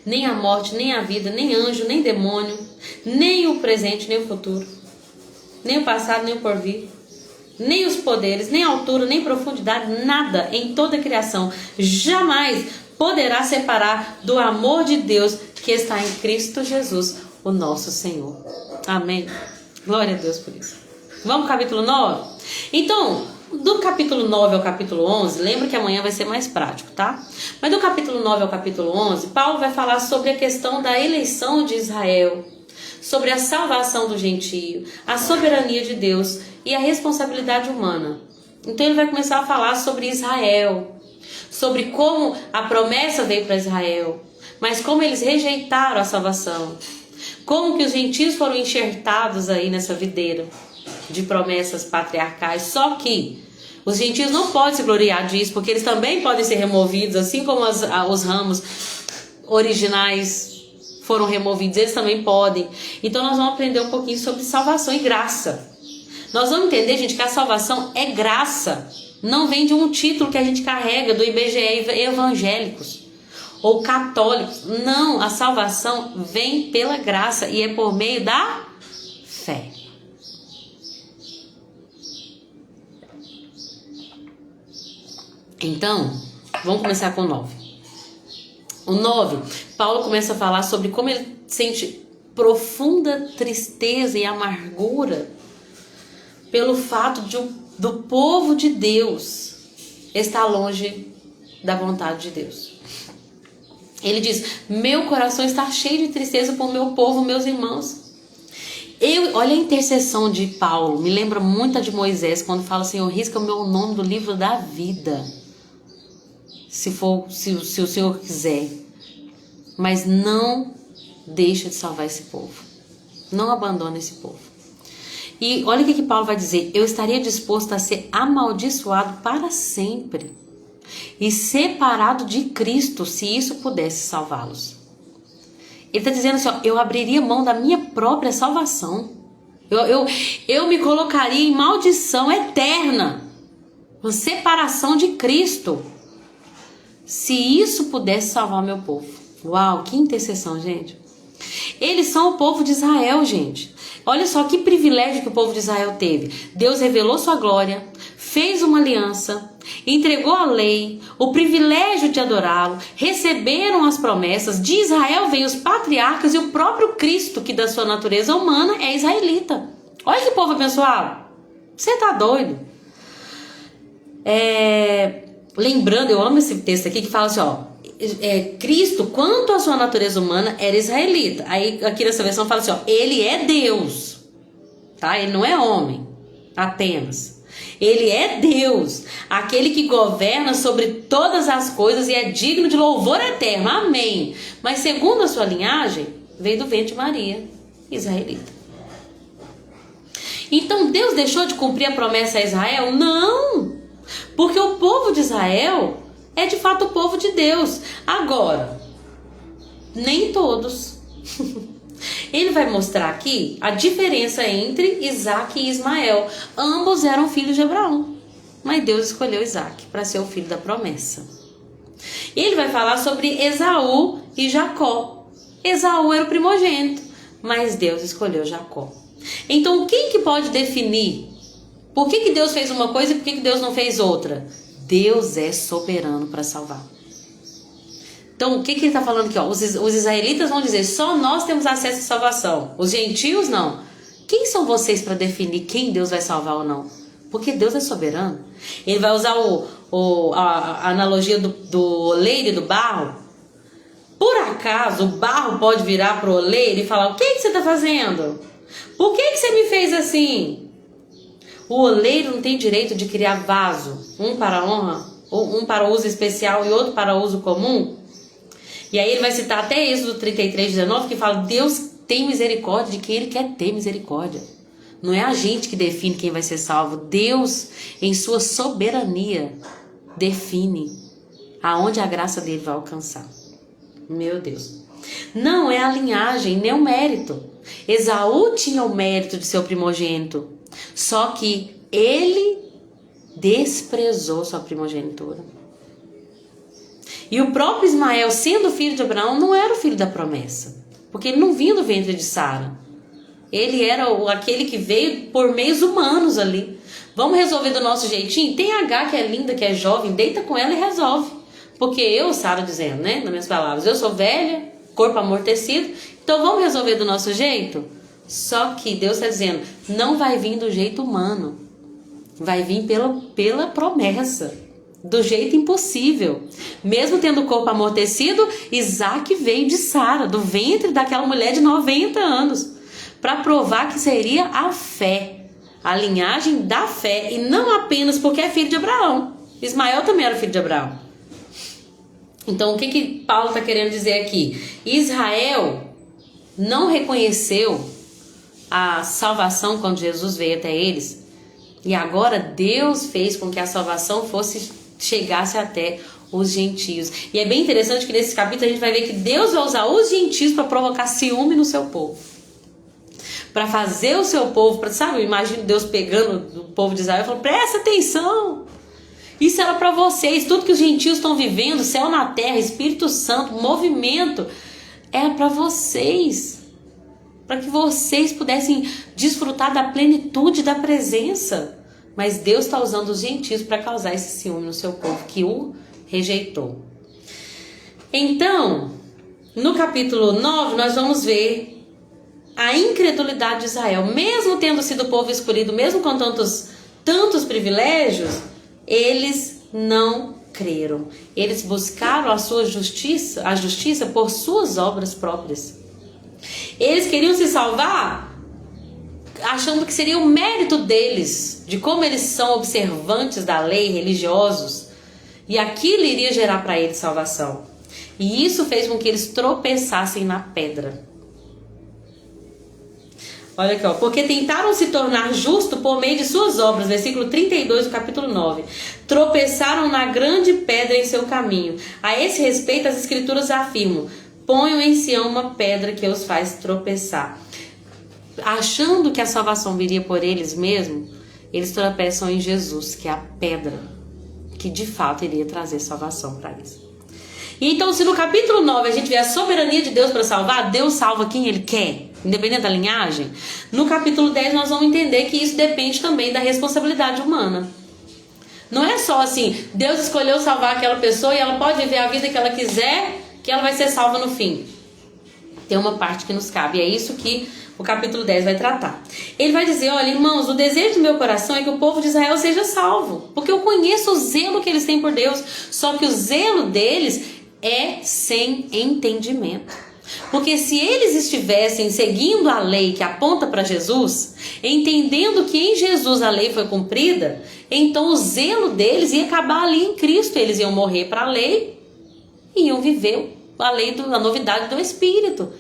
Nem a morte, nem a vida, nem anjo, nem demônio, nem o presente, nem o futuro, nem o passado, nem o porvir, nem os poderes, nem a altura, nem profundidade, nada em toda a criação jamais poderá separar do amor de Deus que está em Cristo Jesus, o nosso Senhor. Amém? Glória a Deus por isso. Vamos ao capítulo 9? Então, do capítulo 9 ao capítulo 11, lembra que amanhã vai ser mais prático, tá? Mas do capítulo 9 ao capítulo 11, Paulo vai falar sobre a questão da eleição de Israel, sobre a salvação do gentio, a soberania de Deus e a responsabilidade humana. Então ele vai começar a falar sobre Israel, sobre como a promessa veio para Israel, mas como eles rejeitaram a salvação, como que os gentios foram enxertados aí nessa videira de promessas patriarcais. Só que Os gentios não podem se gloriar disso, porque eles também podem ser removidos, assim como os ramos originais foram removidos, eles também podem. Então nós vamos aprender um pouquinho sobre salvação e graça. Nós vamos entender, gente, que a salvação é graça. Não vem de um título que a gente carrega do IBGE evangélicos ou católicos. Não, a salvação vem pela graça e é por meio da fé. Então, vamos começar com o 9. O 9, Paulo começa a falar sobre como ele sente profunda tristeza e amargura pelo fato do povo de Deus estar longe da vontade de Deus. Ele diz: meu coração está cheio de tristeza por meu povo, meus irmãos. Olha a intercessão de Paulo, me lembra muito a de Moisés, quando fala: Senhor, risca o meu nome do livro da vida, se o Senhor quiser, mas não deixa de salvar esse povo, não abandona esse povo. E olha o que Paulo vai dizer: eu estaria disposto a ser amaldiçoado para sempre e separado de Cristo, se isso pudesse salvá-los. Ele está dizendo assim, ó, eu abriria mão da minha própria salvação. Eu me colocaria em maldição eterna, uma separação de Cristo, se isso pudesse salvar meu povo. Uau, que intercessão, gente. Eles são o povo de Israel, gente. Olha só que privilégio que o povo de Israel teve. Deus revelou sua glória, fez uma aliança, entregou a lei, o privilégio de adorá-lo, receberam as promessas. De Israel vêm os patriarcas e o próprio Cristo, que da sua natureza humana é israelita. Olha que povo abençoado. Você tá doido? Lembrando, eu amo esse texto aqui que fala assim, ó, Cristo, quanto à sua natureza humana, era israelita. Aí aqui nessa versão fala assim, ó, ele é Deus, tá? Ele não é homem apenas. Ele é Deus, aquele que governa sobre todas as coisas e é digno de louvor eterno. Amém. Mas segundo a sua linhagem, veio do ventre de Maria, israelita. Então Deus deixou de cumprir a promessa a Israel? Não, porque o povo de Israel é de fato o povo de Deus. Agora, nem todos. Ele vai mostrar aqui a diferença entre Isaac e Ismael. Ambos eram filhos de Abraão, mas Deus escolheu Isaac para ser o filho da promessa. Ele vai falar sobre Esaú e Jacó. Esaú era o primogênito, mas Deus escolheu Jacó. Então, quem que pode definir por que Deus fez uma coisa e por que Deus não fez outra? Deus é soberano para salvar. Então, o que ele está falando aqui? Ó? Os israelitas vão dizer, só nós temos acesso à salvação. Os gentios, não. Quem são vocês para definir quem Deus vai salvar ou não? Porque Deus é soberano. Ele vai usar a analogia do oleiro e do barro. Por acaso, o barro pode virar para o oleiro e falar, o que você está fazendo? Por que você me fez assim? O oleiro não tem direito de criar vaso, um para honra, um para uso especial e outro para uso comum? E aí ele vai citar até Êxodo 33:19, que fala, Deus tem misericórdia de quem ele quer ter misericórdia. Não é a gente que define quem vai ser salvo. Deus, em sua soberania, define aonde a graça dele vai alcançar. Meu Deus. Não é a linhagem, nem o mérito. Esaú tinha o mérito de ser o primogênito, só que ele desprezou sua primogenitura. E o próprio Ismael, sendo filho de Abraão, não era o filho da promessa, porque ele não vinha do ventre de Sara. Ele era aquele que veio por meios humanos ali. Vamos resolver do nosso jeitinho? Tem H que é linda, que é jovem, deita com ela e resolve. Porque eu, Sara dizendo, né, nas minhas palavras, eu sou velha, corpo amortecido, então vamos resolver do nosso jeito? Só que Deus está dizendo, não vai vir do jeito humano, vai vir pela promessa, do jeito impossível. Mesmo tendo o corpo amortecido, Isaac veio de Sara, do ventre daquela mulher de 90 anos, para provar que seria a fé, a linhagem da fé, e não apenas porque é filho de Abraão. Ismael também era filho de Abraão. Então, o que Paulo está querendo dizer aqui? Israel não reconheceu a salvação quando Jesus veio até eles, E agora Deus fez com que a salvação chegasse até os gentios. E é bem interessante que nesse capítulo a gente vai ver que Deus vai usar os gentios para provocar ciúme no seu povo. Para fazer o seu povo, sabe, eu imagino Deus pegando o povo de Israel e falando, presta atenção, isso era para vocês, tudo que os gentios estão vivendo, céu na terra, Espírito Santo, movimento, era para vocês, para que vocês pudessem desfrutar da plenitude da presença. Mas Deus está usando os gentios para causar esse ciúme no seu povo que o rejeitou. Então, no capítulo 9, nós vamos ver a incredulidade de Israel. Mesmo tendo sido o povo escolhido, mesmo com tantos privilégios, eles não creram. Eles buscaram a justiça por suas obras próprias. Eles queriam se salvar achando que seria o mérito deles, de como eles são observantes da lei, religiosos, e aquilo iria gerar para eles salvação. E isso fez com que eles tropeçassem na pedra. Olha aqui, ó. Porque tentaram se tornar justo por meio de suas obras, versículo 32 do capítulo 9. Tropeçaram na grande pedra em seu caminho. A esse respeito, as escrituras afirmam: ponham em Sião uma pedra que os faz tropeçar. Achando que a salvação viria por eles mesmos, eles tropeçam em Jesus, que é a pedra que de fato iria trazer salvação para eles. E então, se no capítulo 9 a gente vê a soberania de Deus para salvar, Deus salva quem Ele quer, independente da linhagem. No capítulo 10 nós vamos entender que isso depende também da responsabilidade humana. Não é só assim, Deus escolheu salvar aquela pessoa e ela pode viver a vida que ela quiser, que ela vai ser salva no fim. Tem uma parte que nos cabe, e é isso que o capítulo 10 vai tratar. Ele vai dizer, olha, irmãos, o desejo do meu coração é que o povo de Israel seja salvo, porque eu conheço o zelo que eles têm por Deus, só que o zelo deles é sem entendimento. Porque se eles estivessem seguindo a lei que aponta para Jesus, entendendo que em Jesus a lei foi cumprida, então o zelo deles ia acabar ali em Cristo. Eles iam morrer para a lei e iam viver a lei a novidade do Espírito.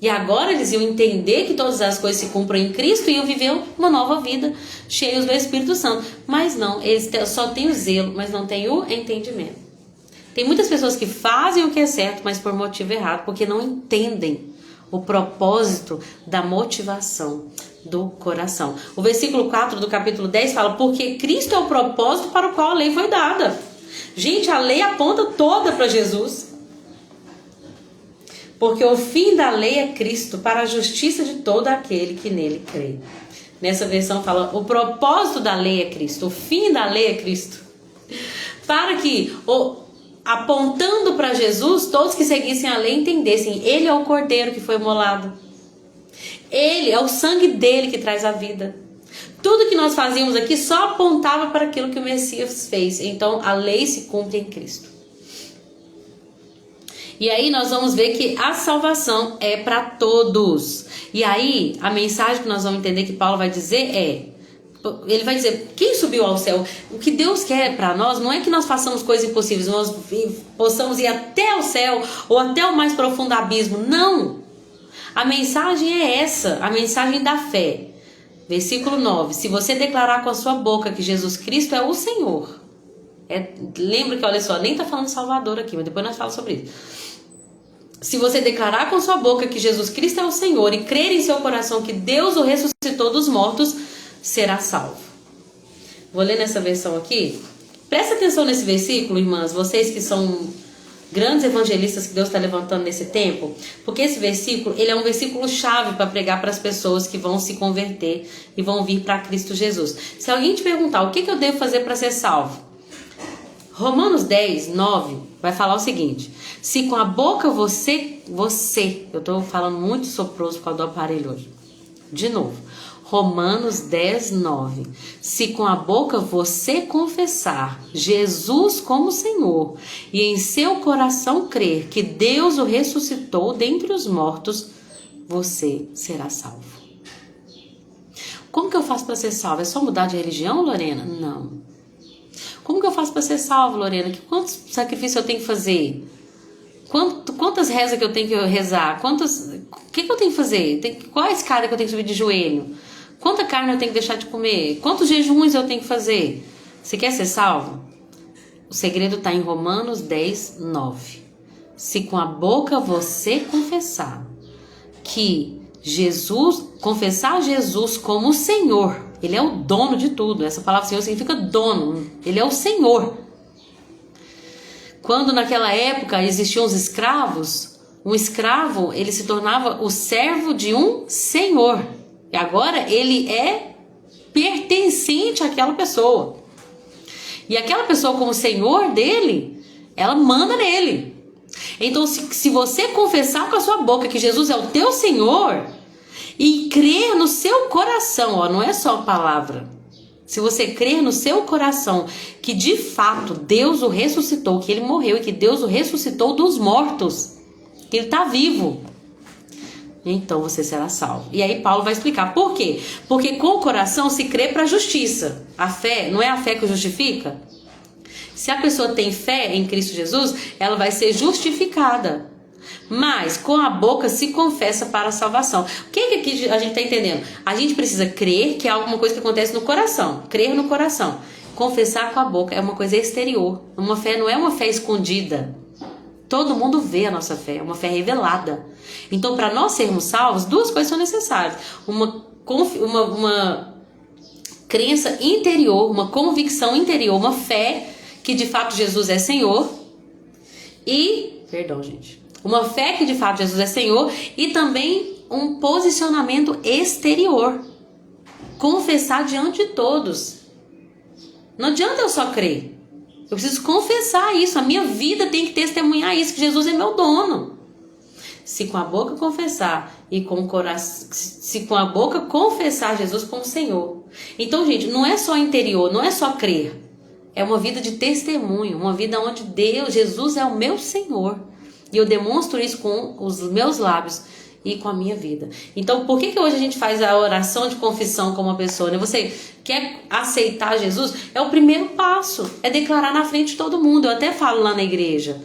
E agora eles iam entender que todas as coisas se cumprem em Cristo e iam viver uma nova vida, cheios do Espírito Santo. Mas não, eles só têm o zelo, mas não têm o entendimento. Tem muitas pessoas que fazem o que é certo, mas por motivo errado, porque não entendem o propósito da motivação do coração. O versículo 4 do capítulo 10 fala, porque Cristo é o propósito para o qual a lei foi dada. Gente, a lei aponta toda para Jesus. Porque o fim da lei é Cristo, para a justiça de todo aquele que nele crê. Nessa versão fala, o propósito da lei é Cristo, o fim da lei é Cristo. Para que, apontando para Jesus, todos que seguissem a lei entendessem, Ele é o cordeiro que foi imolado. Ele é o sangue dele que traz a vida. Tudo que nós fazíamos aqui só apontava para aquilo que o Messias fez. Então a lei se cumpre em Cristo. E aí nós vamos ver que a salvação é para todos. E aí a mensagem que nós vamos entender que Paulo vai dizer ele vai dizer, quem subiu ao céu? O que Deus quer para nós não é que nós façamos coisas impossíveis, nós possamos ir até o céu ou até o mais profundo abismo. Não! A mensagem é essa, a mensagem da fé. Versículo 9, se você declarar com a sua boca que Jesus Cristo é o Senhor. Lembra que, olha só, nem está falando Salvador aqui, mas depois nós falamos sobre isso. Se você declarar com sua boca que Jesus Cristo é o Senhor e crer em seu coração que Deus o ressuscitou dos mortos, será salvo. Vou ler nessa versão aqui. Presta atenção nesse versículo, irmãs, vocês que são grandes evangelistas que Deus está levantando nesse tempo, porque esse versículo, ele é um versículo chave para pregar para as pessoas que vão se converter e vão vir para Cristo Jesus. Se alguém te perguntar o que eu devo fazer para ser salvo, Romanos 10, 9 vai falar o seguinte: se com a boca eu estou falando muito soproso por causa do aparelho hoje, de novo, Romanos 10, 9. Se com a boca você confessar Jesus como Senhor e em seu coração crer que Deus o ressuscitou dentre os mortos, você será salvo. Como que eu faço para ser salvo? É só mudar de religião, Lorena? Não. Como que eu faço para ser salvo, Lorena? Quantos sacrifícios eu tenho que fazer? Quantas rezas que eu tenho que rezar? O que eu tenho que fazer? Qual é a escada que eu tenho que subir de joelho? Quanta carne eu tenho que deixar de comer? Quantos jejuns eu tenho que fazer? Você quer ser salvo? O segredo está em Romanos 10, 9. Se com a boca você confessar que confessar Jesus como Senhor, Ele é o dono de tudo. Essa palavra Senhor significa dono. Ele é o Senhor. Quando naquela época existiam os escravos, um escravo, ele se tornava o servo de um senhor. E agora ele é pertencente àquela pessoa. E aquela pessoa como senhor dele, ela manda nele. Então se você confessar com a sua boca que Jesus é o teu Senhor e crer no seu coração, não é só a palavra. Se você crer no seu coração que de fato Deus o ressuscitou, que ele morreu e que Deus o ressuscitou dos mortos, que ele está vivo, então você será salvo. E aí Paulo vai explicar por quê. Porque com o coração se crê para a justiça. A fé, não é a fé que justifica? Se a pessoa tem fé em Cristo Jesus, ela vai ser justificada. Mas com a boca se confessa para a salvação. O que aqui a gente está entendendo? A gente precisa crer que é alguma coisa que acontece no coração. Crer no coração. Confessar com a boca é uma coisa exterior. Uma fé não é uma fé escondida. Todo mundo vê a nossa fé, é uma fé revelada. Então, para nós sermos salvos, duas coisas são necessárias. Uma crença interior, uma convicção interior, uma fé que de fato Jesus é Senhor. Uma fé que de fato Jesus é Senhor e também um posicionamento exterior. Confessar diante de todos. Não adianta eu só crer. Eu preciso confessar isso. A minha vida tem que testemunhar isso, que Jesus é meu dono. Se com a boca confessar e com o coração, se com a boca confessar Jesus como Senhor. Então, gente, não é só interior, não é só crer. É uma vida de testemunho, uma vida onde Jesus é o meu Senhor. E eu demonstro isso com os meus lábios e com a minha vida. Então, por que hoje a gente faz a oração de confissão com uma pessoa, né? Você quer aceitar Jesus? É o primeiro passo, é declarar na frente de todo mundo. Eu até falo lá na igreja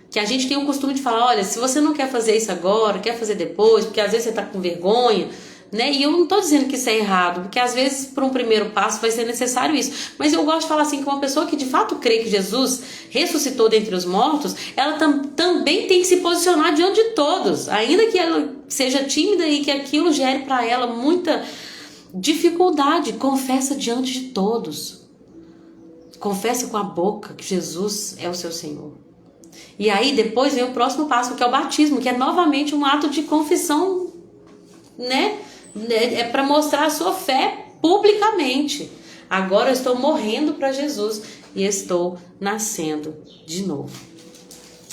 que a gente tem o costume de falar, olha, se você não quer fazer isso agora, quer fazer depois, porque às vezes você está com vergonha, né? E eu não estou dizendo que isso é errado, porque às vezes para um primeiro passo vai ser necessário isso. Mas eu gosto de falar assim, que uma pessoa que de fato crê que Jesus ressuscitou dentre os mortos, ela também tem que se posicionar diante de todos, ainda que ela seja tímida e que aquilo gere para ela muita dificuldade. Confessa diante de todos. Confessa com a boca que Jesus é o seu Senhor. E aí depois vem o próximo passo, que é o batismo, que é novamente um ato de confissão, né? É para mostrar a sua fé publicamente. Agora eu estou morrendo para Jesus e estou nascendo de novo.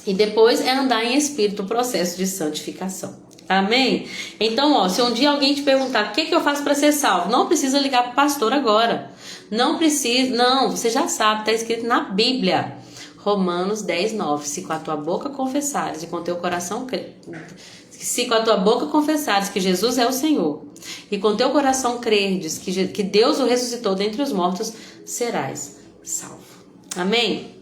E depois é andar em espírito, o processo de santificação. Amém? Então, se um dia alguém te perguntar o que eu faço para ser salvo, não precisa ligar para o pastor agora. Não precisa, não, você já sabe, está escrito na Bíblia. Romanos 10, 9. Se com a tua boca confessares e com o teu coração se com a tua boca confessares que Jesus é o Senhor e com o teu coração crerdes que Deus o ressuscitou dentre os mortos, serás salvo. Amém?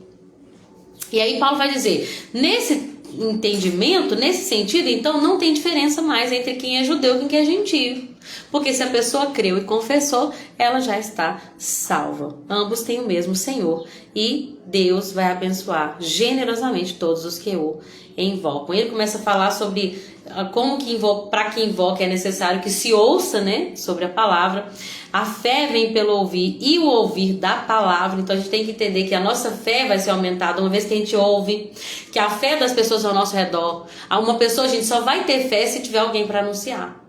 E aí Paulo vai dizer, nesse entendimento, nesse sentido, então não tem diferença mais entre quem é judeu e quem é gentio. Porque se a pessoa creu e confessou, ela já está salva. Ambos têm o mesmo Senhor e Deus vai abençoar generosamente todos os que o invocam. Ele começa a falar sobre como que para que invoca é necessário que se ouça, né, sobre a palavra. A fé vem pelo ouvir e o ouvir da palavra. Então a gente tem que entender que a nossa fé vai ser aumentada uma vez que a gente ouve, que a fé das pessoas ao nosso redor. Uma pessoa, a gente só vai ter fé se tiver alguém para anunciar.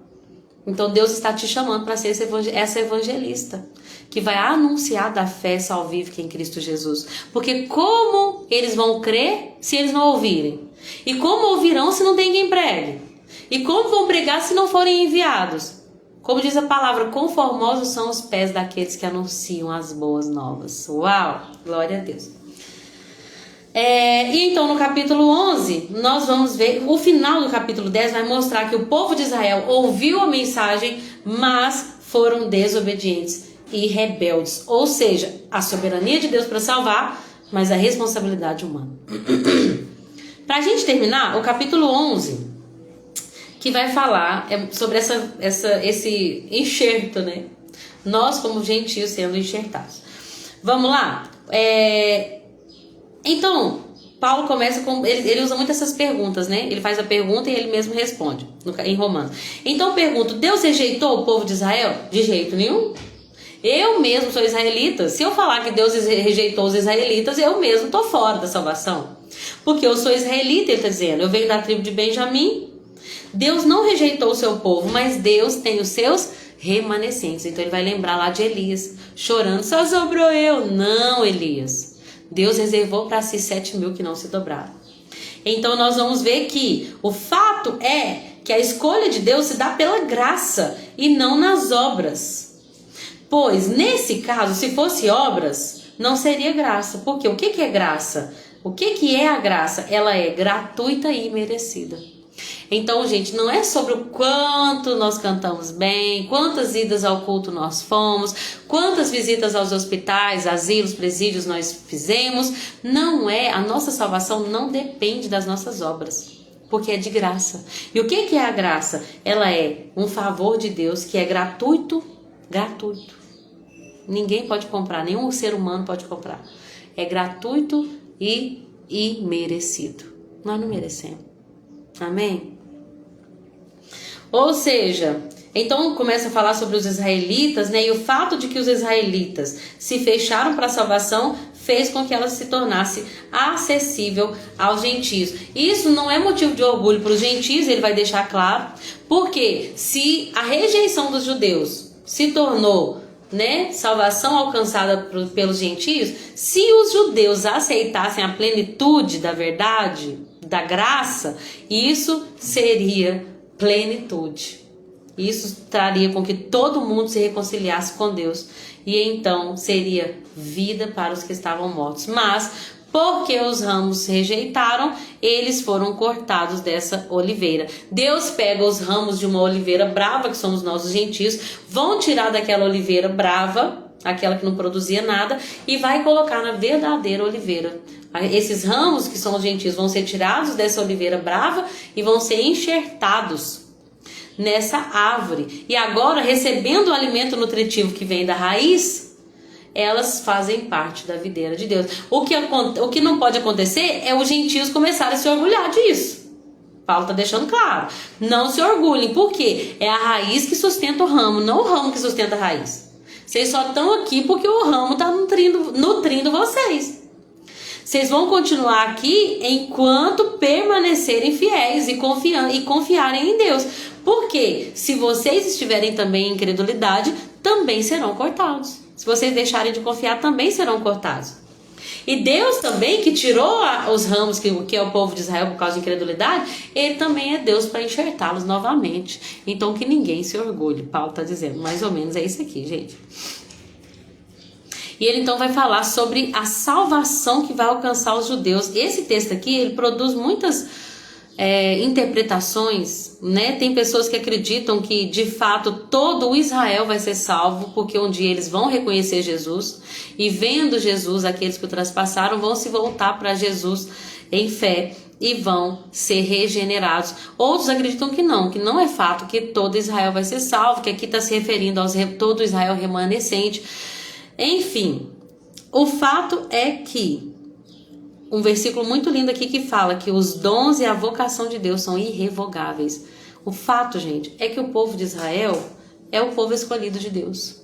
Então Deus está te chamando para ser essa evangelista que vai anunciar da fé salvífica em Cristo Jesus. Porque como eles vão crer se eles não ouvirem? E como ouvirão se não tem quem pregue? E como vão pregar se não forem enviados? Como diz a palavra, conformosos são os pés daqueles que anunciam as boas novas. Uau! Glória a Deus. E então no capítulo 11 nós vamos ver, o final do capítulo 10 vai mostrar que o povo de Israel ouviu a mensagem, mas foram desobedientes e rebeldes. Ou seja, a soberania de Deus para salvar, mas a responsabilidade humana. Para a gente terminar, o capítulo 11, que vai falar sobre esse enxerto, né? Nós, como gentios, sendo enxertados. Vamos lá? Então, Paulo começa com... Ele usa muito essas perguntas, né? Ele faz a pergunta e ele mesmo responde, em Romanos. Então, eu pergunto, Deus rejeitou o povo de Israel? De jeito nenhum. Eu mesmo sou israelita. Se eu falar que Deus rejeitou os israelitas, eu mesmo estou fora da salvação. Porque eu sou israelita, ele está dizendo. Eu venho da tribo de Benjamim. Deus não rejeitou o seu povo, mas Deus tem os seus remanescentes. Então ele vai lembrar lá de Elias, chorando, só sobrou eu. Não, Elias. Deus reservou para si 7.000 que não se dobraram. Então nós vamos ver que o fato é que a escolha de Deus se dá pela graça e não nas obras. Pois, nesse caso, se fosse obras, não seria graça. Porque o que é graça? O que é a graça? Ela é gratuita e merecida. Então, gente, não é sobre o quanto nós cantamos bem, quantas idas ao culto nós fomos, quantas visitas aos hospitais, asilos, presídios nós fizemos. Não é, a nossa salvação não depende das nossas obras, porque é de graça. E o que é a graça? Ela é um favor de Deus que é gratuito. Ninguém pode comprar, nenhum ser humano pode comprar. É gratuito e imerecido. Nós não merecemos. Amém? Ou seja, então começa a falar sobre os israelitas, né? E o fato de que os israelitas se fecharam para a salvação fez com que ela se tornasse acessível aos gentios. Isso não é motivo de orgulho para os gentios, ele vai deixar claro, porque se a rejeição dos judeus se tornou, né, salvação alcançada pelos gentios, se os judeus aceitassem a plenitude da verdade, da graça, isso seria plenitude. Isso traria com que todo mundo se reconciliasse com Deus, e então seria vida para os que estavam mortos. Mas porque os ramos rejeitaram, eles foram cortados dessa oliveira. Deus pega os ramos de uma oliveira brava, que somos nós os gentios, vão tirar daquela oliveira brava, aquela que não produzia nada, e vai colocar na verdadeira oliveira. Esses ramos, que são os gentios, vão ser tirados dessa oliveira brava e vão ser enxertados nessa árvore. E agora, recebendo o alimento nutritivo que vem da raiz, elas fazem parte da videira de Deus. O que não pode acontecer é os gentios começarem a se orgulhar disso. Paulo está deixando claro. Não se orgulhem, porque é a raiz que sustenta o ramo, não o ramo que sustenta a raiz. Vocês só estão aqui porque o ramo está nutrindo vocês. Vocês vão continuar aqui enquanto permanecerem fiéis e confiarem em Deus. Porque se vocês estiverem também em incredulidade, também serão cortados. Se vocês deixarem de confiar, também serão cortados. E Deus também, que tirou os ramos, que é o povo de Israel por causa de incredulidade, ele também é Deus para enxertá-los novamente. Então que ninguém se orgulhe. Paulo está dizendo, mais ou menos é isso aqui, gente. E ele então vai falar sobre a salvação que vai alcançar os judeus. Esse texto aqui, ele produz muitas interpretações, né? Tem pessoas que acreditam que de fato todo o Israel vai ser salvo, porque um dia eles vão reconhecer Jesus, e vendo Jesus, aqueles que o traspassaram vão se voltar para Jesus em fé e vão ser regenerados. Outros acreditam que não é fato que todo Israel vai ser salvo, que aqui está se referindo aos todo Israel remanescente. Enfim, o fato é que um versículo muito lindo aqui que fala que os dons e a vocação de Deus são irrevogáveis. O fato, gente, é que o povo de Israel é o povo escolhido de Deus.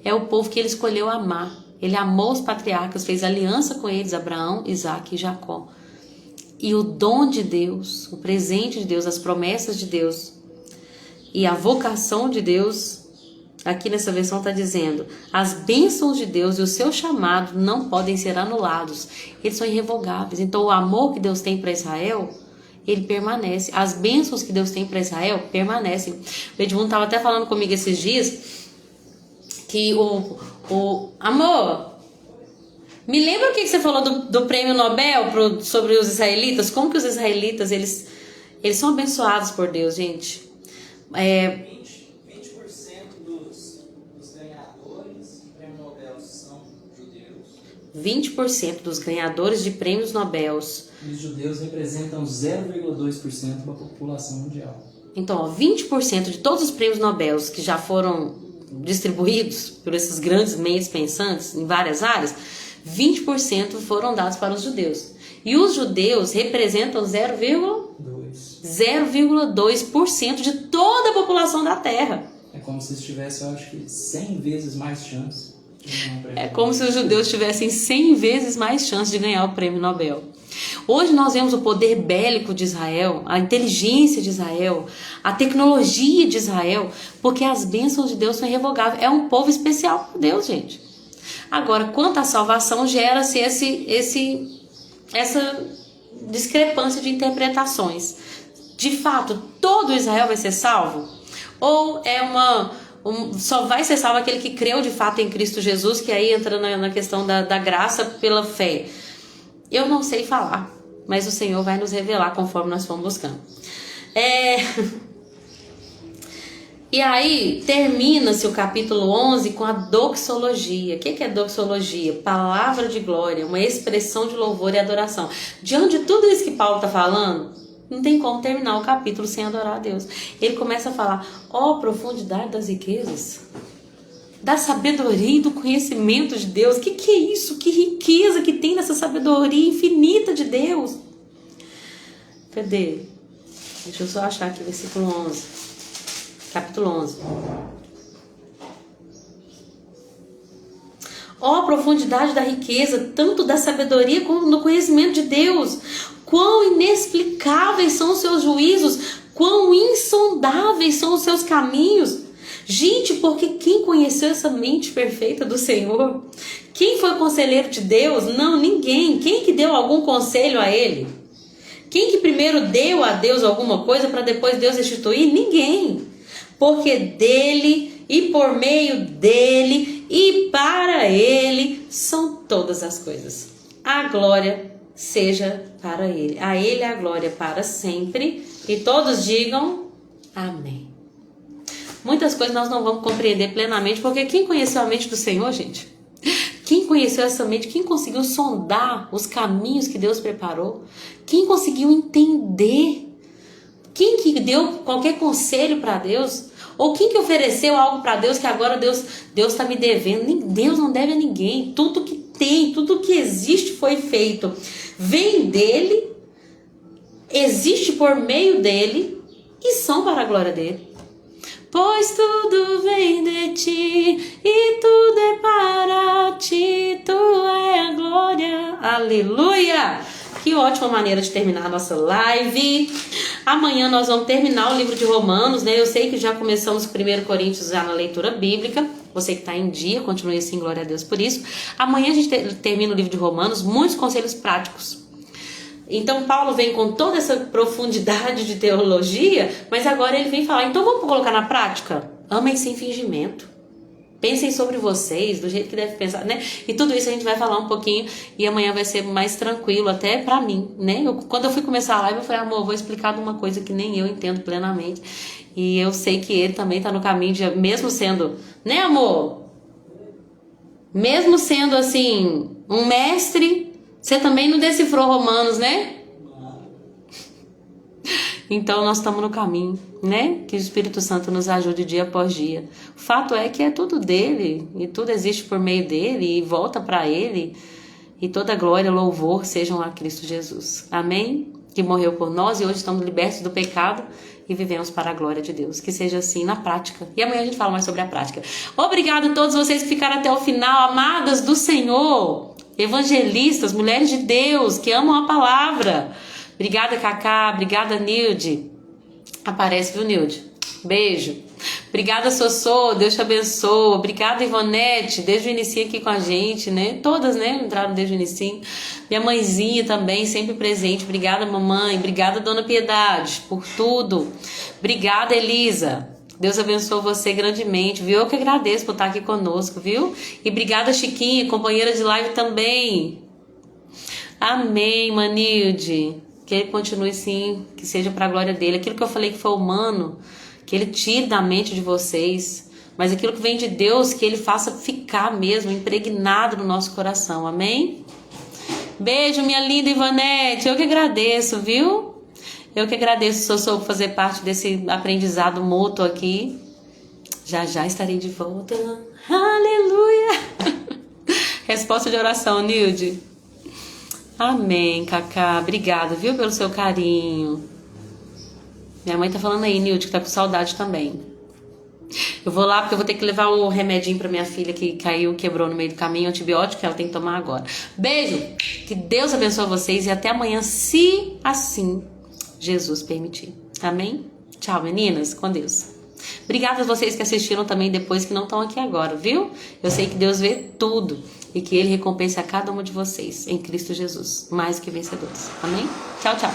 É o povo que ele escolheu amar. Ele amou os patriarcas, fez aliança com eles, Abraão, Isaque e Jacó. E o dom de Deus, o presente de Deus, as promessas de Deus e a vocação de Deus, aqui nessa versão está dizendo, as bênçãos de Deus e o seu chamado não podem ser anulados. Eles são irrevogáveis. Então o amor que Deus tem para Israel, ele permanece. As bênçãos que Deus tem para Israel permanecem. O Edmundo estava até falando comigo esses dias que amor, me lembra o que você falou do prêmio Nobel sobre os israelitas? Como que os israelitas, eles são abençoados por Deus, gente. 20% dos ganhadores de prêmios Nobel. Os judeus representam 0,2% da população mundial. Então, ó, 20% de todos os prêmios Nobel que já foram distribuídos por esses grandes mentes pensantes em várias áreas, 20% foram dados para os judeus. E os judeus representam 0,2% de toda a população da Terra. É como se tivesse, eu acho que, 100 vezes mais chance. É como se os judeus tivessem 100 vezes mais chance de ganhar o prêmio Nobel. Hoje nós vemos o poder bélico de Israel, a inteligência de Israel, a tecnologia de Israel, porque as bênçãos de Deus são irrevogáveis. É um povo especial por Deus, gente. Agora, quanto à salvação, gera-se essa discrepância de interpretações. De fato, todo Israel vai ser salvo? Ou é só vai ser salvo aquele que creu de fato em Cristo Jesus, que aí entra na questão da graça pela fé? Eu não sei falar, mas o Senhor vai nos revelar conforme nós formos buscando. E aí termina-se o capítulo 11 com a doxologia. O que é doxologia? Palavra de glória, uma expressão de louvor e adoração. Diante de tudo isso que Paulo está falando, não tem como terminar o capítulo sem adorar a Deus. Ele começa a falar: ó, profundidade das riquezas, da sabedoria e do conhecimento de Deus. Que é isso? Que riqueza que tem nessa sabedoria infinita de Deus. Cadê? Deixa eu só achar aqui, versículo 11. Capítulo 11. Ó, profundidade da riqueza, tanto da sabedoria como do conhecimento de Deus. Quão inexplicáveis são os seus juízos, quão insondáveis são os seus caminhos. Gente, porque quem conheceu essa mente perfeita do Senhor? Quem foi conselheiro de Deus? Não, ninguém. Quem que deu algum conselho a ele? Quem que primeiro deu a Deus alguma coisa para depois Deus restituir? Ninguém. Porque dele e por meio dele e para ele são todas as coisas. A glória seja para ele. A ele a glória para sempre. E todos digam amém. Muitas coisas nós não vamos compreender plenamente, porque quem conheceu a mente do Senhor, gente? Quem conheceu essa mente? Quem conseguiu sondar os caminhos que Deus preparou? Quem conseguiu entender? Quem que deu qualquer conselho para Deus? Ou quem que ofereceu algo para Deus que agora Deus está me devendo? Deus não deve a ninguém. Tudo que tem, tudo que existe foi feito. Vem dele, existe por meio dele e são para a glória dele. Pois tudo vem de ti e tudo é para ti, tu é a glória. Aleluia! Que ótima maneira de terminar a nossa live. Amanhã nós vamos terminar o livro de Romanos, né? Eu sei que já começamos o 1 Coríntios já na leitura bíblica. Você que está em dia, continue assim, glória a Deus por isso. Amanhã a gente termina o livro de Romanos, muitos conselhos práticos. Então Paulo vem com toda essa profundidade de teologia, mas agora ele vem falar, então vamos colocar na prática? Amem sem fingimento. Pensem sobre vocês, do jeito que deve pensar, né? E tudo isso a gente vai falar um pouquinho e amanhã vai ser mais tranquilo até pra mim, né? Quando eu fui começar a live, eu falei, amor, eu vou explicar de uma coisa que nem eu entendo plenamente. E eu sei que ele também tá no caminho de, mesmo sendo, né, amor? Mesmo sendo, assim, um mestre, você também não decifrou Romanos, né? Então nós estamos no caminho, né? Que o Espírito Santo nos ajude dia após dia. O fato é que é tudo dele e tudo existe por meio dele e volta para ele. E toda glória, louvor sejam a Cristo Jesus. Amém? Que morreu por nós e hoje estamos libertos do pecado e vivemos para a glória de Deus. Que seja assim na prática. E amanhã a gente fala mais sobre a prática. Obrigado a todos vocês que ficaram até o final, amadas do Senhor, evangelistas, mulheres de Deus que amam a palavra. Obrigada, Cacá. Obrigada, Nilde. Aparece, viu, Nilde? Beijo. Obrigada, Sossô. Deus te abençoe. Obrigada, Ivonete. Desde o início aqui com a gente, né? Todas, né? Entraram desde o início. Minha mãezinha também, sempre presente. Obrigada, mamãe. Obrigada, Dona Piedade, por tudo. Obrigada, Elisa. Deus abençoe você grandemente, viu? Eu que agradeço por estar aqui conosco, viu? E obrigada, Chiquinha, companheira de live também. Amém, Manilde. Que ele continue sim, que seja para a glória dele. Aquilo que eu falei que foi humano, que ele tire da mente de vocês. Mas aquilo que vem de Deus, que ele faça ficar mesmo, impregnado no nosso coração. Amém? Beijo, minha linda Ivanete. Eu que agradeço, viu? Eu que agradeço se eu soube fazer parte desse aprendizado mútuo aqui. Já já estarei de volta. Aleluia! Resposta de oração, Nilde. Amém, Cacá. Obrigada, viu, pelo seu carinho. Minha mãe tá falando aí, Nilde, que tá com saudade também. Eu vou lá porque eu vou ter que levar o remedinho pra minha filha que caiu, quebrou no meio do caminho, antibiótico que ela tem que tomar agora. Beijo, que Deus abençoe vocês e até amanhã, se assim Jesus permitir. Amém? Tchau, meninas, com Deus. Obrigada a vocês que assistiram também depois que não estão aqui agora, viu? Eu sei que Deus vê tudo e que Ele recompensa a cada uma de vocês em Cristo Jesus, mais que vencedores. Amém? Tchau, tchau.